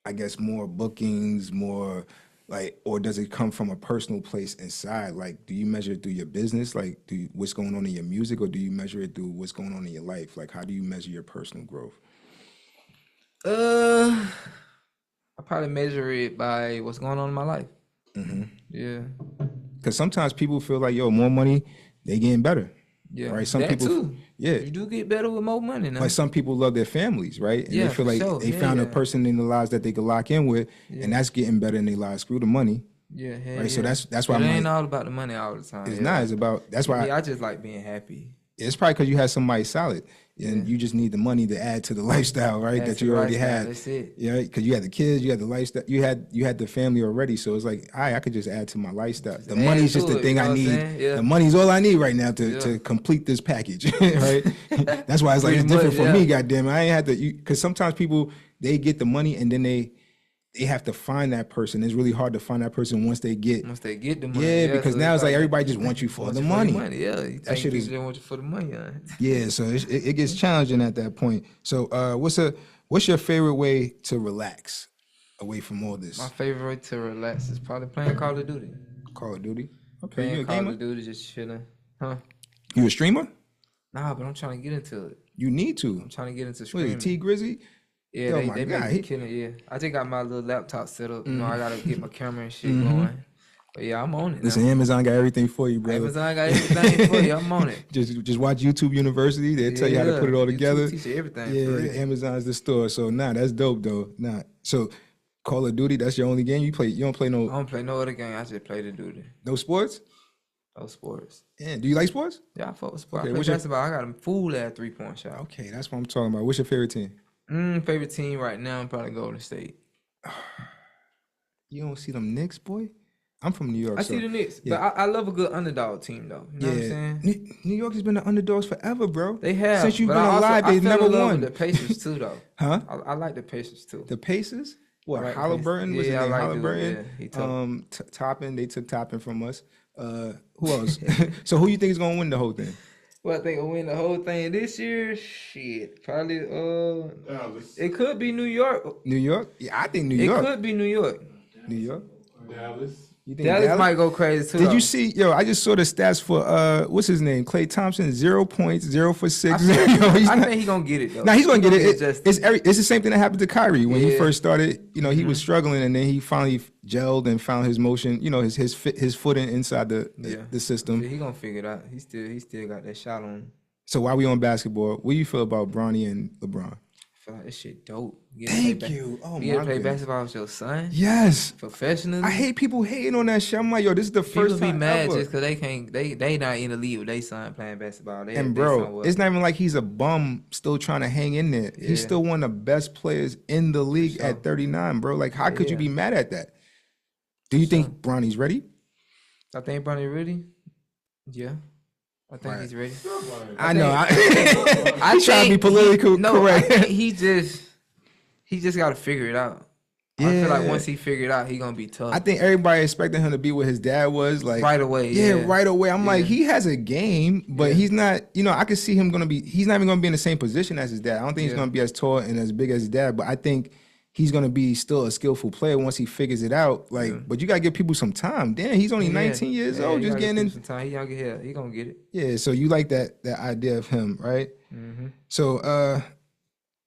I guess more bookings, more like, or does it come from a personal place inside? Like, do you measure it through your business? Like, what's going on in your music, or do you measure it through what's going on in your life? Like, how do you measure your personal growth? I probably measure it by what's going on in my life. Yeah. Because sometimes people feel like, yo, more money, they getting better. Yeah, right. Some that people, too. Yeah, you do get better with more money now. Like some people love their families, right? And yeah, they feel like they found a person in their lives that they could lock in with, and that's getting better in their lives through the money. Yeah, hell right? yeah. So that's why But it I'm ain't like, all about the money all the time. it's yeah. not. It's about that's why I just like being happy. it's probably because you had somebody solid, and you just need the money to add to the lifestyle, right? Add That to you the already lifestyle, had. that's it. Yeah, because you had the kids, you had the lifestyle, you had the family already. So it's like, I could just add to my lifestyle. The add money's to just the it, thing you know I what I'm need. saying? Yeah. The money's all I need right now to Yeah. complete this package, right? That's why it's like Pretty it's different much, for me. yeah. Goddamn, I ain't had to. Because sometimes people they get the money and then they have to find that person. It's really hard to find that person once they get. the money. Yeah, because so now it's like like everybody just wants you for want the you money. Yeah, you That think shit people is. just want you for the money. Huh? Yeah, so it gets challenging at that point. So, what's your favorite way to relax away from all this? My favorite way to relax is probably playing Call of Duty. Call of Duty. Okay, Playing you a Call gamer? of Duty, just chilling. Huh? You a streamer? Nah, but I'm trying to get into it. You need to. I'm trying to get into What is streaming. it, T Grizzly? Yeah, Yo, they my make God, me killing. Yeah, I just got my little laptop set up. You know, I gotta get my camera and shit Mm-hmm. going. But yeah, I'm on it now. Listen, Amazon got everything for you, brother. Amazon got everything for you. I'm on it. just watch YouTube University. They'll tell you how to put it all YouTube together. teach you everything. Yeah, for real. Amazon's the store. So that's dope though. So Call of Duty, that's your only game you play. You don't play I no don't play no other game. I just play the duty. no sports. No sports. Yeah, do you like sports? Yeah, I fuck with sports. Okay, I play what's your- basketball. I got a full ass 3-point shot. Okay, that's what I'm talking about. What's your favorite team? Favorite team right now, I'm probably Golden State. You don't see them Knicks, boy? I'm from New York. I so, see the Knicks, yeah. but I love a good underdog team though. You know what I'm saying? New York has been the underdogs forever, bro. They have. Since you've but been I alive, also, they've I fell never in love won. with the Pacers too, though. Huh? I like the Pacers too. The Pacers? What? I like the Halliburton? Pacers. Was his Yeah, I name like Halliburton? dude, yeah, he tough. Toppin. They took Toppin from us. Who else? So who you think is gonna win the whole thing? Well, I think I'll win the whole thing this year. Shit, probably. Dallas. It could be New York. New York? Yeah, I think New York. It could be New York. New York? Dallas. You think Dallas might go crazy too. Did though. you see? Yo, I just saw the stats for what's his name? Klay Thompson, 0 points, 0 for 6. I think he's gonna get it though. Now he's gonna get it. Just- It's the same thing that happened to Kyrie when he Yeah. first started. You know, he was struggling, and then he finally gelled and found his motion. You know, his footing inside the system. He gonna figure it out. He still got that shot on him. So while we on basketball, what do you feel about Bronny and LeBron? I feel like this shit dope. Thank you. Oh You get to my play goodness. basketball with your son Yes. professionally. I hate people hating on that shit. I'm like, yo, this is the People first be time mad ever. just because they can't. They not in the league with their son playing basketball. And bro, it's not even like he's a bum still trying to hang in there. Yeah. He's still one of the best players in the league sure. at 39, bro. Like, how could you Yeah. be mad at that? Do you think Bronny's ready? I think Bronny ready. Yeah, I think Right. he's ready. I know. I I he's trying to be think politically I correct. think he just got to figure it out. I feel like Yeah. once he figure it out, he gonna be tough. I think everybody expected him to be what his dad was, like Right away, Yeah, yeah. right away. I'm like, Yeah. he has a game, but Yeah. he's not. You know, I could see him he's not even gonna be in the same position as his dad. I don't think he's Yeah. gonna be as tall and as big as his dad, but I think he's gonna be still a skillful player once he figures it out. Like, but you gotta give people some time. Damn, he's only 19 years old, you just gotta getting give in. him some time. He young here. He gonna get it. Yeah, so you like that idea of him, right? Mm-hmm. So,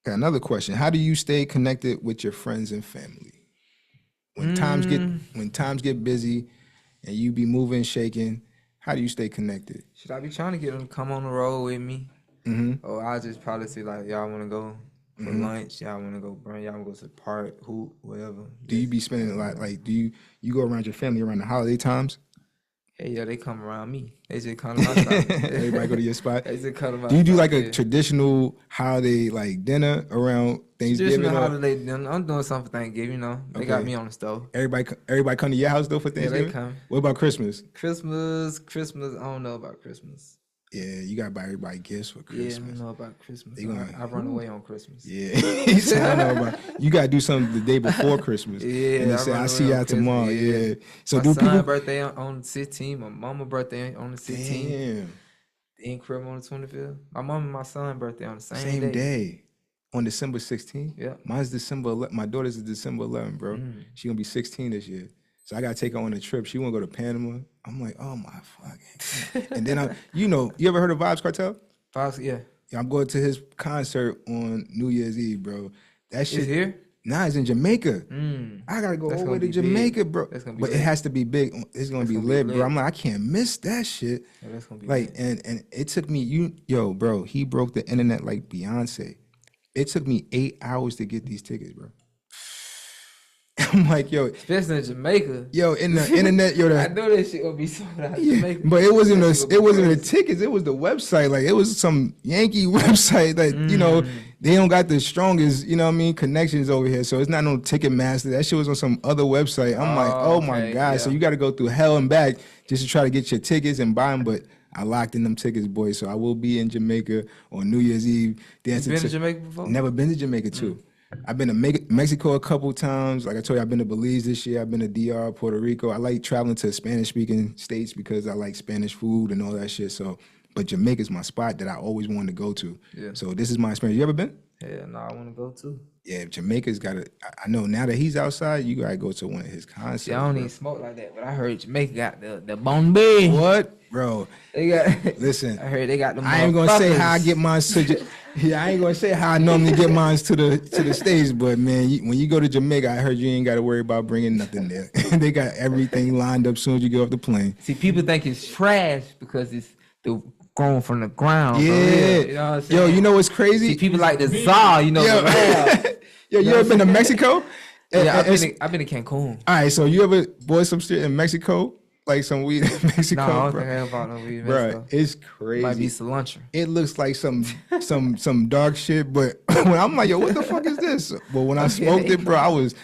got another question. How do you stay connected with your friends and family when times get busy and you be moving, shaking? How do you stay connected? Should I be trying to get him to come on the road with me? Mm-hmm. Or I just probably say like, y'all want to go for lunch? Y'all want to go? Y'all want to go to the park? Hoop, whatever. Do you be spending a lot? Like, do you go around your family around the holiday times? Hey, yeah, they come around me. They just come to my spot. Everybody go to your spot. They just come to my Do you do spot, like a yeah. traditional holiday like dinner around Thanksgiving? Traditional or holiday dinner. I'm doing something for Thanksgiving, you know. They got Okay. me on the stove. Everybody come to your house though for Yeah, Thanksgiving? they come. What about Christmas? Christmas, I don't know about Christmas. Yeah, you gotta buy everybody gifts for Yeah, I Christmas. don't know about Christmas. They gonna- I run away on Christmas. Yeah, he said, I know about. You gotta do something the day before Christmas. Yeah, and they I say run I away see on y'all Christmas, tomorrow. yeah. Yeah. So My do son's people? birthday on the 16th. My mama birthday on the 16th. Damn, In crib on the 25th. My mom and my son birthday on the same, same day. On December 16th. Yeah. Mine's December 11th. My daughter's is December 11th, bro. She gonna be 16 this year. So I gotta take her on a trip. She wanna go to Panama. I'm like, oh my fucking. And then you ever heard of Vibes Cartel? Yeah. Yeah, I'm going to his concert on New Year's Eve, bro. That shit It's here? Nah, it's in Jamaica. I gotta go That's all the gonna way to be Jamaica, big. bro. That's gonna be But it lit. has to be big. It's gonna be gonna be lit, bro. lit. I'm like, I can't miss that shit. Yeah, that's gonna be Like, lit. and it took me, bro, he broke the internet like Beyonce. It took me 8 hours to get these tickets, bro. I'm like, yo, especially in Jamaica. yo, in the internet, yo, I know that shit gonna be sold out in yeah, Jamaica. but it wasn't That shit gonna it be wasn't the crazy. tickets. It was the website. Like it was some Yankee website that you know they don't got the strongest, you know what I mean, connections over here. So it's not no Ticketmaster. That shit was on some other website. I'm like, oh my okay, god. So yeah. you got to go through hell and back just to try to get your tickets and buy them. But I locked in them tickets, boys. So I will be in Jamaica on New Year's Eve. You Dancing been to Jamaica before? Never been to Jamaica too. I've been to Mexico a couple times. Like I told you, I've been to Belize this year. I've been to DR, Puerto Rico. I like traveling to Spanish-speaking states because I like Spanish food and all that shit. So, but Jamaica's my spot that I always wanted to go to. Yeah. So this is my experience. You ever been? Hell no, I want to go too. Yeah, Jamaica's got to. I know now that he's outside, you gotta go to one of his concerts. See, I don't bro. even smoke like that, but I heard Jamaica got the Bombay. What, bro? They got. Listen, I heard they got the. I ain't gonna say how I get mine to. Yeah, I ain't gonna say how I normally get mine to the States, but man, when you go to Jamaica, I heard you ain't got to worry about bringing nothing there. They got everything lined up as soon as you get off the plane. See, people think it's trash because it's grown from the ground. Yeah, for real, you know what I'm saying? yo, you know what's crazy? See, people like the czar, you know. Yo, The rap. yo, you ever been to Mexico? Yeah, And- I've been to Cancun. all right, so you ever bought some shit in Mexico, like some weed in Mexico, No, I don't bro? think I ever bought no weed in Bro, Mexico. it's Might be crazy. cilantro. It looks like some dark shit, but when I'm like, yo, what the fuck is this? But when I smoked it, bro, I was,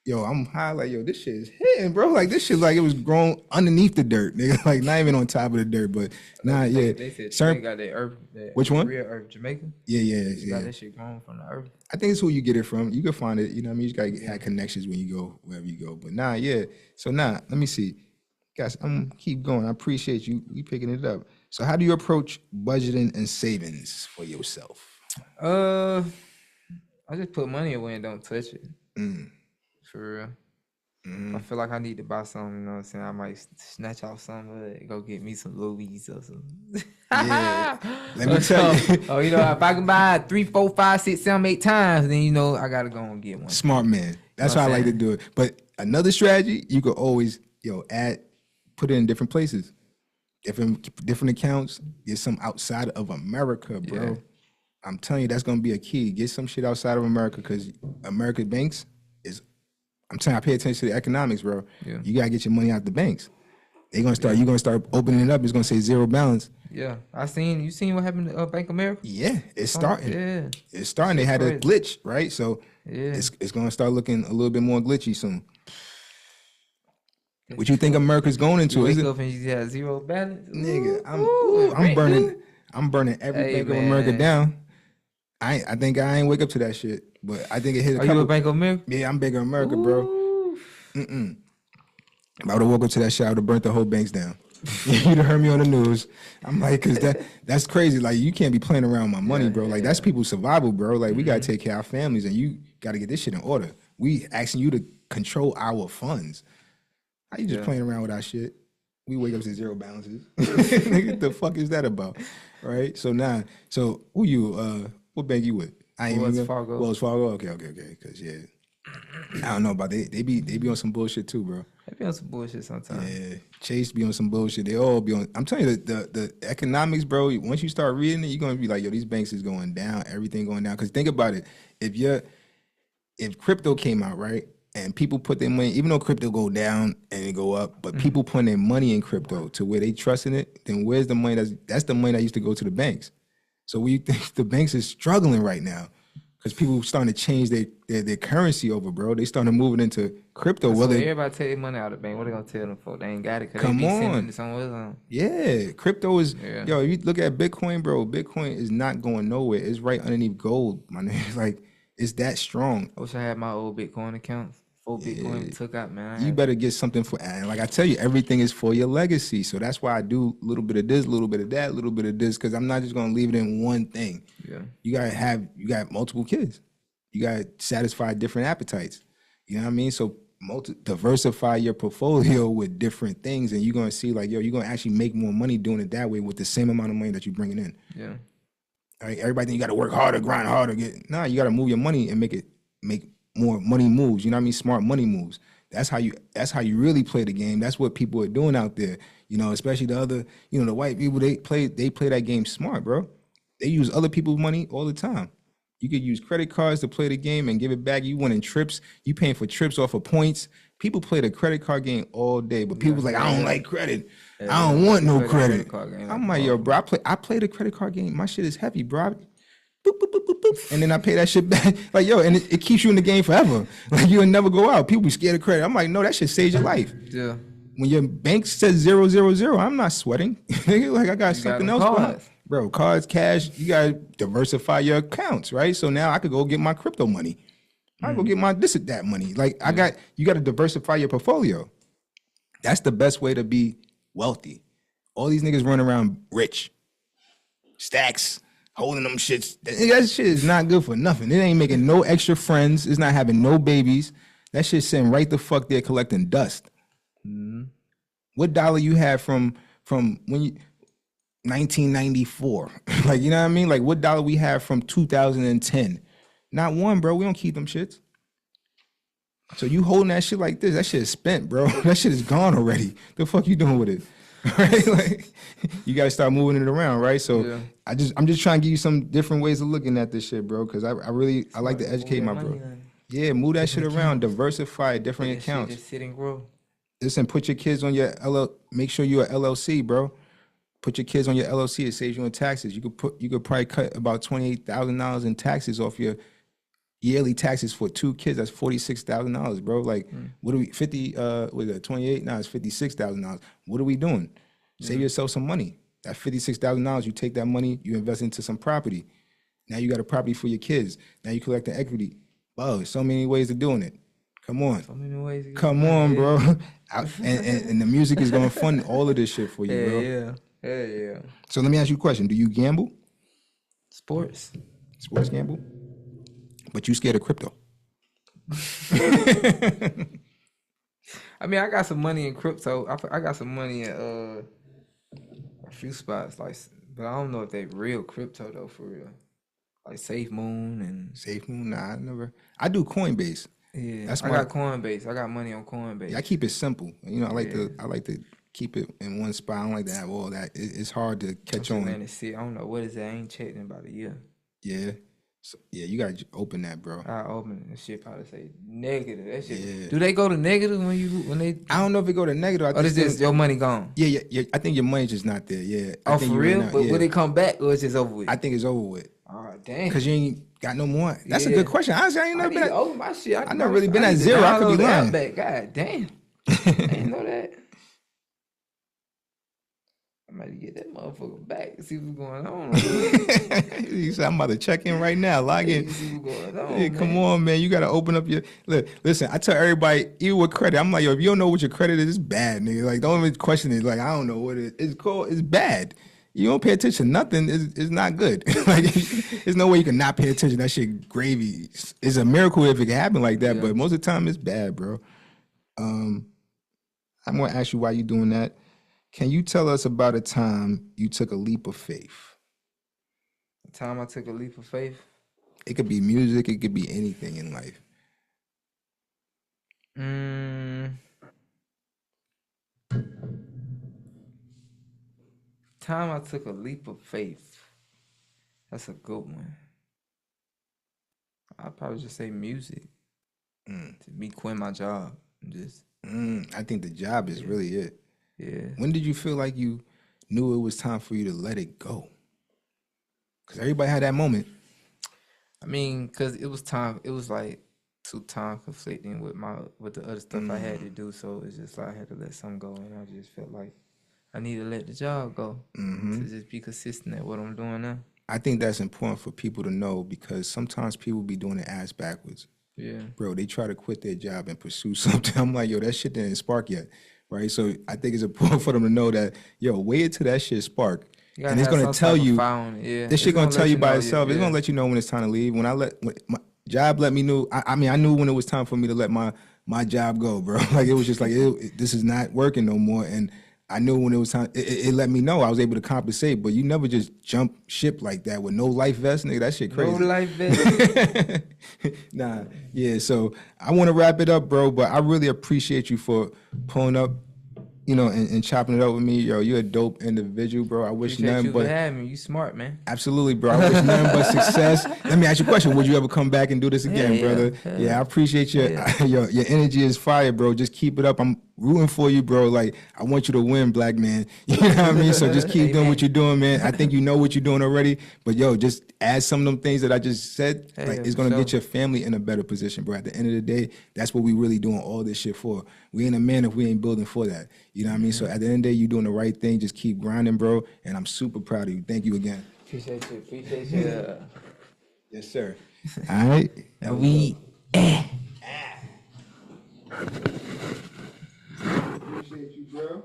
yo, I'm high, like, yo, this shit is hitting, bro. Like this shit, like it was grown underneath the dirt, nigga. Like not even on top of the dirt, but nah, yeah. They said Certain- Jamaica got that earth. Which one? Real earth, Jamaica. yeah, Got yeah. that shit grown from the earth. I think it's who you get it from. You can find it, you know what I mean? You just gotta have connections when you go wherever you go. But nah, yeah. So nah, let me see. Guys, I'm keep going. I appreciate you picking it up. So how do you approach budgeting and savings for yourself? I just put money away and don't touch it. Mm. For real. I feel like I need to buy something, you know what I'm saying? I might snatch off something, but go get me some Louis or something. Yeah. Let me tell you. Oh, you know, if I can buy it 3, 4, 5, 6, 7, 8 times, then you know I gotta go and get one. Smart man. That's You know how I what like I'm to do it. But another strategy, you could always, put it in different places. Different accounts. Get some outside of America, bro. Yeah. I'm telling you, that's gonna be a key. Get some shit outside of America because American banks is. I'm telling you, I pay attention to the economics, bro. Yeah. You gotta get your money out the banks. They're gonna start. You're gonna start opening it up. It's gonna say zero balance. Yeah, you seen what happened to Bank of America? Yeah, it's starting. Yeah, It's starting. They had a crazy. glitch, right? So yeah. it's gonna start looking a little bit more glitchy soon. What you think America's going into? You Is wake it, up and you have zero balance? nigga? Ooh, I'm burning. rent I'm burning every Hey, Bank of America man. down. I think I ain't wake up to that shit, but I think it hit a due. Are couple. you a Bank of America? Yeah, I'm Bank of America, bro. Ooh. If I would have woke up to that shit, I would have burnt the whole banks down. You'd have heard me on the news. I'm like, cause that's crazy. Like you can't be playing around with my money, bro. Like that's people's survival, bro. Like we gotta take care of our families, and you gotta get this shit in order. We asking you to control our funds. How you just playing around with our shit? We wake up to zero balances. Nigga, what the fuck is that about? Right? So who you? What bank you with? I ain't Wells even- Fargo. Wells Fargo. Okay. Cause yeah, I don't know about they be on some bullshit too, bro. They be on some bullshit sometimes. Yeah, Chase be on some bullshit. They all be on. I'm telling you, the economics, bro. Once you start reading it, you're gonna be like, yo, these banks is going down. Everything going down. Cause think about it. If crypto came out, right, and people put their money, even though crypto go down and it go up, but people putting their money in crypto to where they trust in it, then where's the money? That's the money that used to go to the banks. So we think the banks is struggling right now because people starting to change their currency over, bro. They starting to move it into crypto. So Whether everybody take their money out of the bank. What they gonna tell them for? They ain't got it because they Come be sending on. it somewhere else. yeah, crypto is Yeah. yo. If you look at Bitcoin, bro, Bitcoin is not going nowhere. It's right underneath gold, my nigga. Like it's that strong. I wish I had my old Bitcoin accounts. 4 Bitcoin we took out, man. You better get something for, and like I tell you, everything is for your legacy. So that's why I do a little bit of this, a little bit of that, a little bit of this, because I'm not just gonna leave it in one thing. Yeah. You got multiple kids. You gotta satisfy different appetites. You know what I mean? So diversify your portfolio with different things, and you're gonna see like, yo, you're gonna actually make more money doing it that way with the same amount of money that you're bringing in. Yeah. All right, everybody think you gotta work harder, grind harder. You gotta move your money and make more money moves. You know what I mean? Smart money moves. That's how you really play the game. That's what people are doing out there. You know, especially the other, the white people, they play that game smart, bro. They use other people's money all the time. You could use credit cards to play the game and give it back. You winning trips. You paying for trips off of points. People play the credit card game all day, but people's like, I don't like credit. I don't want no credit. I'm like, yo, bro, I play the credit card game. My shit is heavy, bro. Boop, boop, boop, boop, boop. And then I pay that shit back. Like, yo, and it keeps you in the game forever. Like, you'll never go out. People be scared of credit. I'm like, no, that shit saves your life. Yeah. When your bank says 000, I'm not sweating. Like, I got something else. Bro, cards, cash, you got to diversify your accounts, right? So now I could go get my crypto money. I go get my this or that money. Like, you got to diversify your portfolio. That's the best way to be wealthy. All these niggas running around rich. Stacks, holding them shits. That shit is not good for nothing. It ain't making no extra friends. It's not having no babies. That shit's sitting right the fuck there collecting dust. What dollar you have from when you 1994? Like, you know what I mean? Like, what dollar we have from 2010? Not one, bro. We don't keep them shits. So you holding that shit like this, that shit is spent, bro. That shit is gone already. The fuck you doing with it? Right? Like, you gotta start moving it around, right? So yeah. I'm just trying to give you some different ways of looking at this shit, bro. Cause I like to educate my bro. Yeah, move that shit around, diversify different accounts. Just sit and grow. Listen, put your kids on your make sure you're a LLC, bro. Put your kids on your LLC. It saves you in taxes. You could probably cut about $28,000 in taxes off your yearly taxes for 2 kids. That's $46,000, bro. Like, what are we 50? Was it 28? Now it's $56,000. What are we doing? Save yourself some money. That $56,000, you take that money, you invest into some property. Now you got a property for your kids. Now you collect the equity. Wow, there's so many ways of doing it. Come on. So many ways. Come on, bro. And the music is gonna fund all of this shit for you, bro. Yeah. So let me ask you a question. Do you gamble? Sports gamble? But you scared of crypto. I mean, I got some money in crypto. I got some money in a few spots, like, but I don't know if they real crypto though, for real. Like Safe Moon. Nah, I do Coinbase. Yeah, I got Coinbase. I got money on Coinbase. Yeah, I keep it simple. You know, I like to keep it in one spot. I don't like to have all that. It's hard to catch on. Man, I don't know what is that. I ain't checked in about a year. Yeah. So, yeah, you gotta open that, bro. I open it. That shit probably say negative. That shit. Yeah. Do they go to negative when they? I don't know if it go to negative. Or is just your money gone? Yeah. I think your money's just not there. Yeah. Oh, for real? But will it come back or is it just over with? I think it's over with. Oh, damn. Because you ain't got no more. That's a good question. Honestly, I ain't never been. Over my shit. I never really been at zero. I could be lying. God damn. I didn't know that. I might get that motherfucker back and see what's going on. You said I'm about to check in right now. Log in. See what's going on, hey, come on, man. You got to open up your... Look, listen, I tell everybody, even with credit, I'm like, yo, if you don't know what your credit is, it's bad, nigga. Like, don't even question it. Like, I don't know what it is. It's called. It's bad. You don't pay attention to nothing, it's not good. Like, there's no way you can not pay attention. That shit gravy. It's a miracle if it can happen like that, but most of the time it's bad, bro. I'm going to ask you why you doing that. Can you tell us about a time you took a leap of faith? The time I took a leap of faith? It could be music. It could be anything in life. Time I took a leap of faith. That's a good one. I'd probably just say music. To me quitting my job. I think the job is really it. Yeah. When did you feel like you knew it was time for you to let it go? Because everybody had that moment. I mean, because it was time. It was like too time conflicting with the other stuff I had to do. So it's just like I had to let something go. And I just felt like I need to let the job go to just be consistent at what I'm doing now. I think that's important for people to know because sometimes people be doing it ass backwards. Yeah. Bro, they try to quit their job and pursue something. I'm like, yo, that shit didn't spark yet. Right? So I think it's important for them to know that, yo, wait until that shit spark. And it's going to tell you, this shit going to tell you by itself. It's going to let you know when it's time to leave. When my job let me know, I mean, I knew when it was time for me to let my job go, bro. Like, it was just like, this is not working no more. And I knew when it was time, it let me know I was able to compensate, but you never just jump ship like that with no life vest, nigga. That shit crazy. No life vest. Nah, yeah. So I want to wrap it up, bro, but I really appreciate you for pulling up you know, and chopping it up with me. Yo, you're a dope individual, bro. I wish Appreciate nothing you for but having me. You smart, man. absolutely, bro. I wish nothing but success. Let me ask you a question. Would you ever come back and do this again, brother? Yeah, I appreciate your, your energy is fire, bro. Just keep it up. I'm rooting for you, bro. Like, I want you to win, black man. You know what I mean? So just keep doing what you're doing, man. I think you know what you're doing already. But yo, just add some of them things that I just said. Like, it's gonna get your family in a better position, bro. At the end of the day, that's what we really doing all this shit for. We ain't a man if we ain't building for that. You know what I mean? So at the end of the day, you're doing the right thing. Just keep grinding, bro. And I'm super proud of you. Thank you again. Appreciate you. Appreciate you. Yes, sir. All right. We. Appreciate you, bro.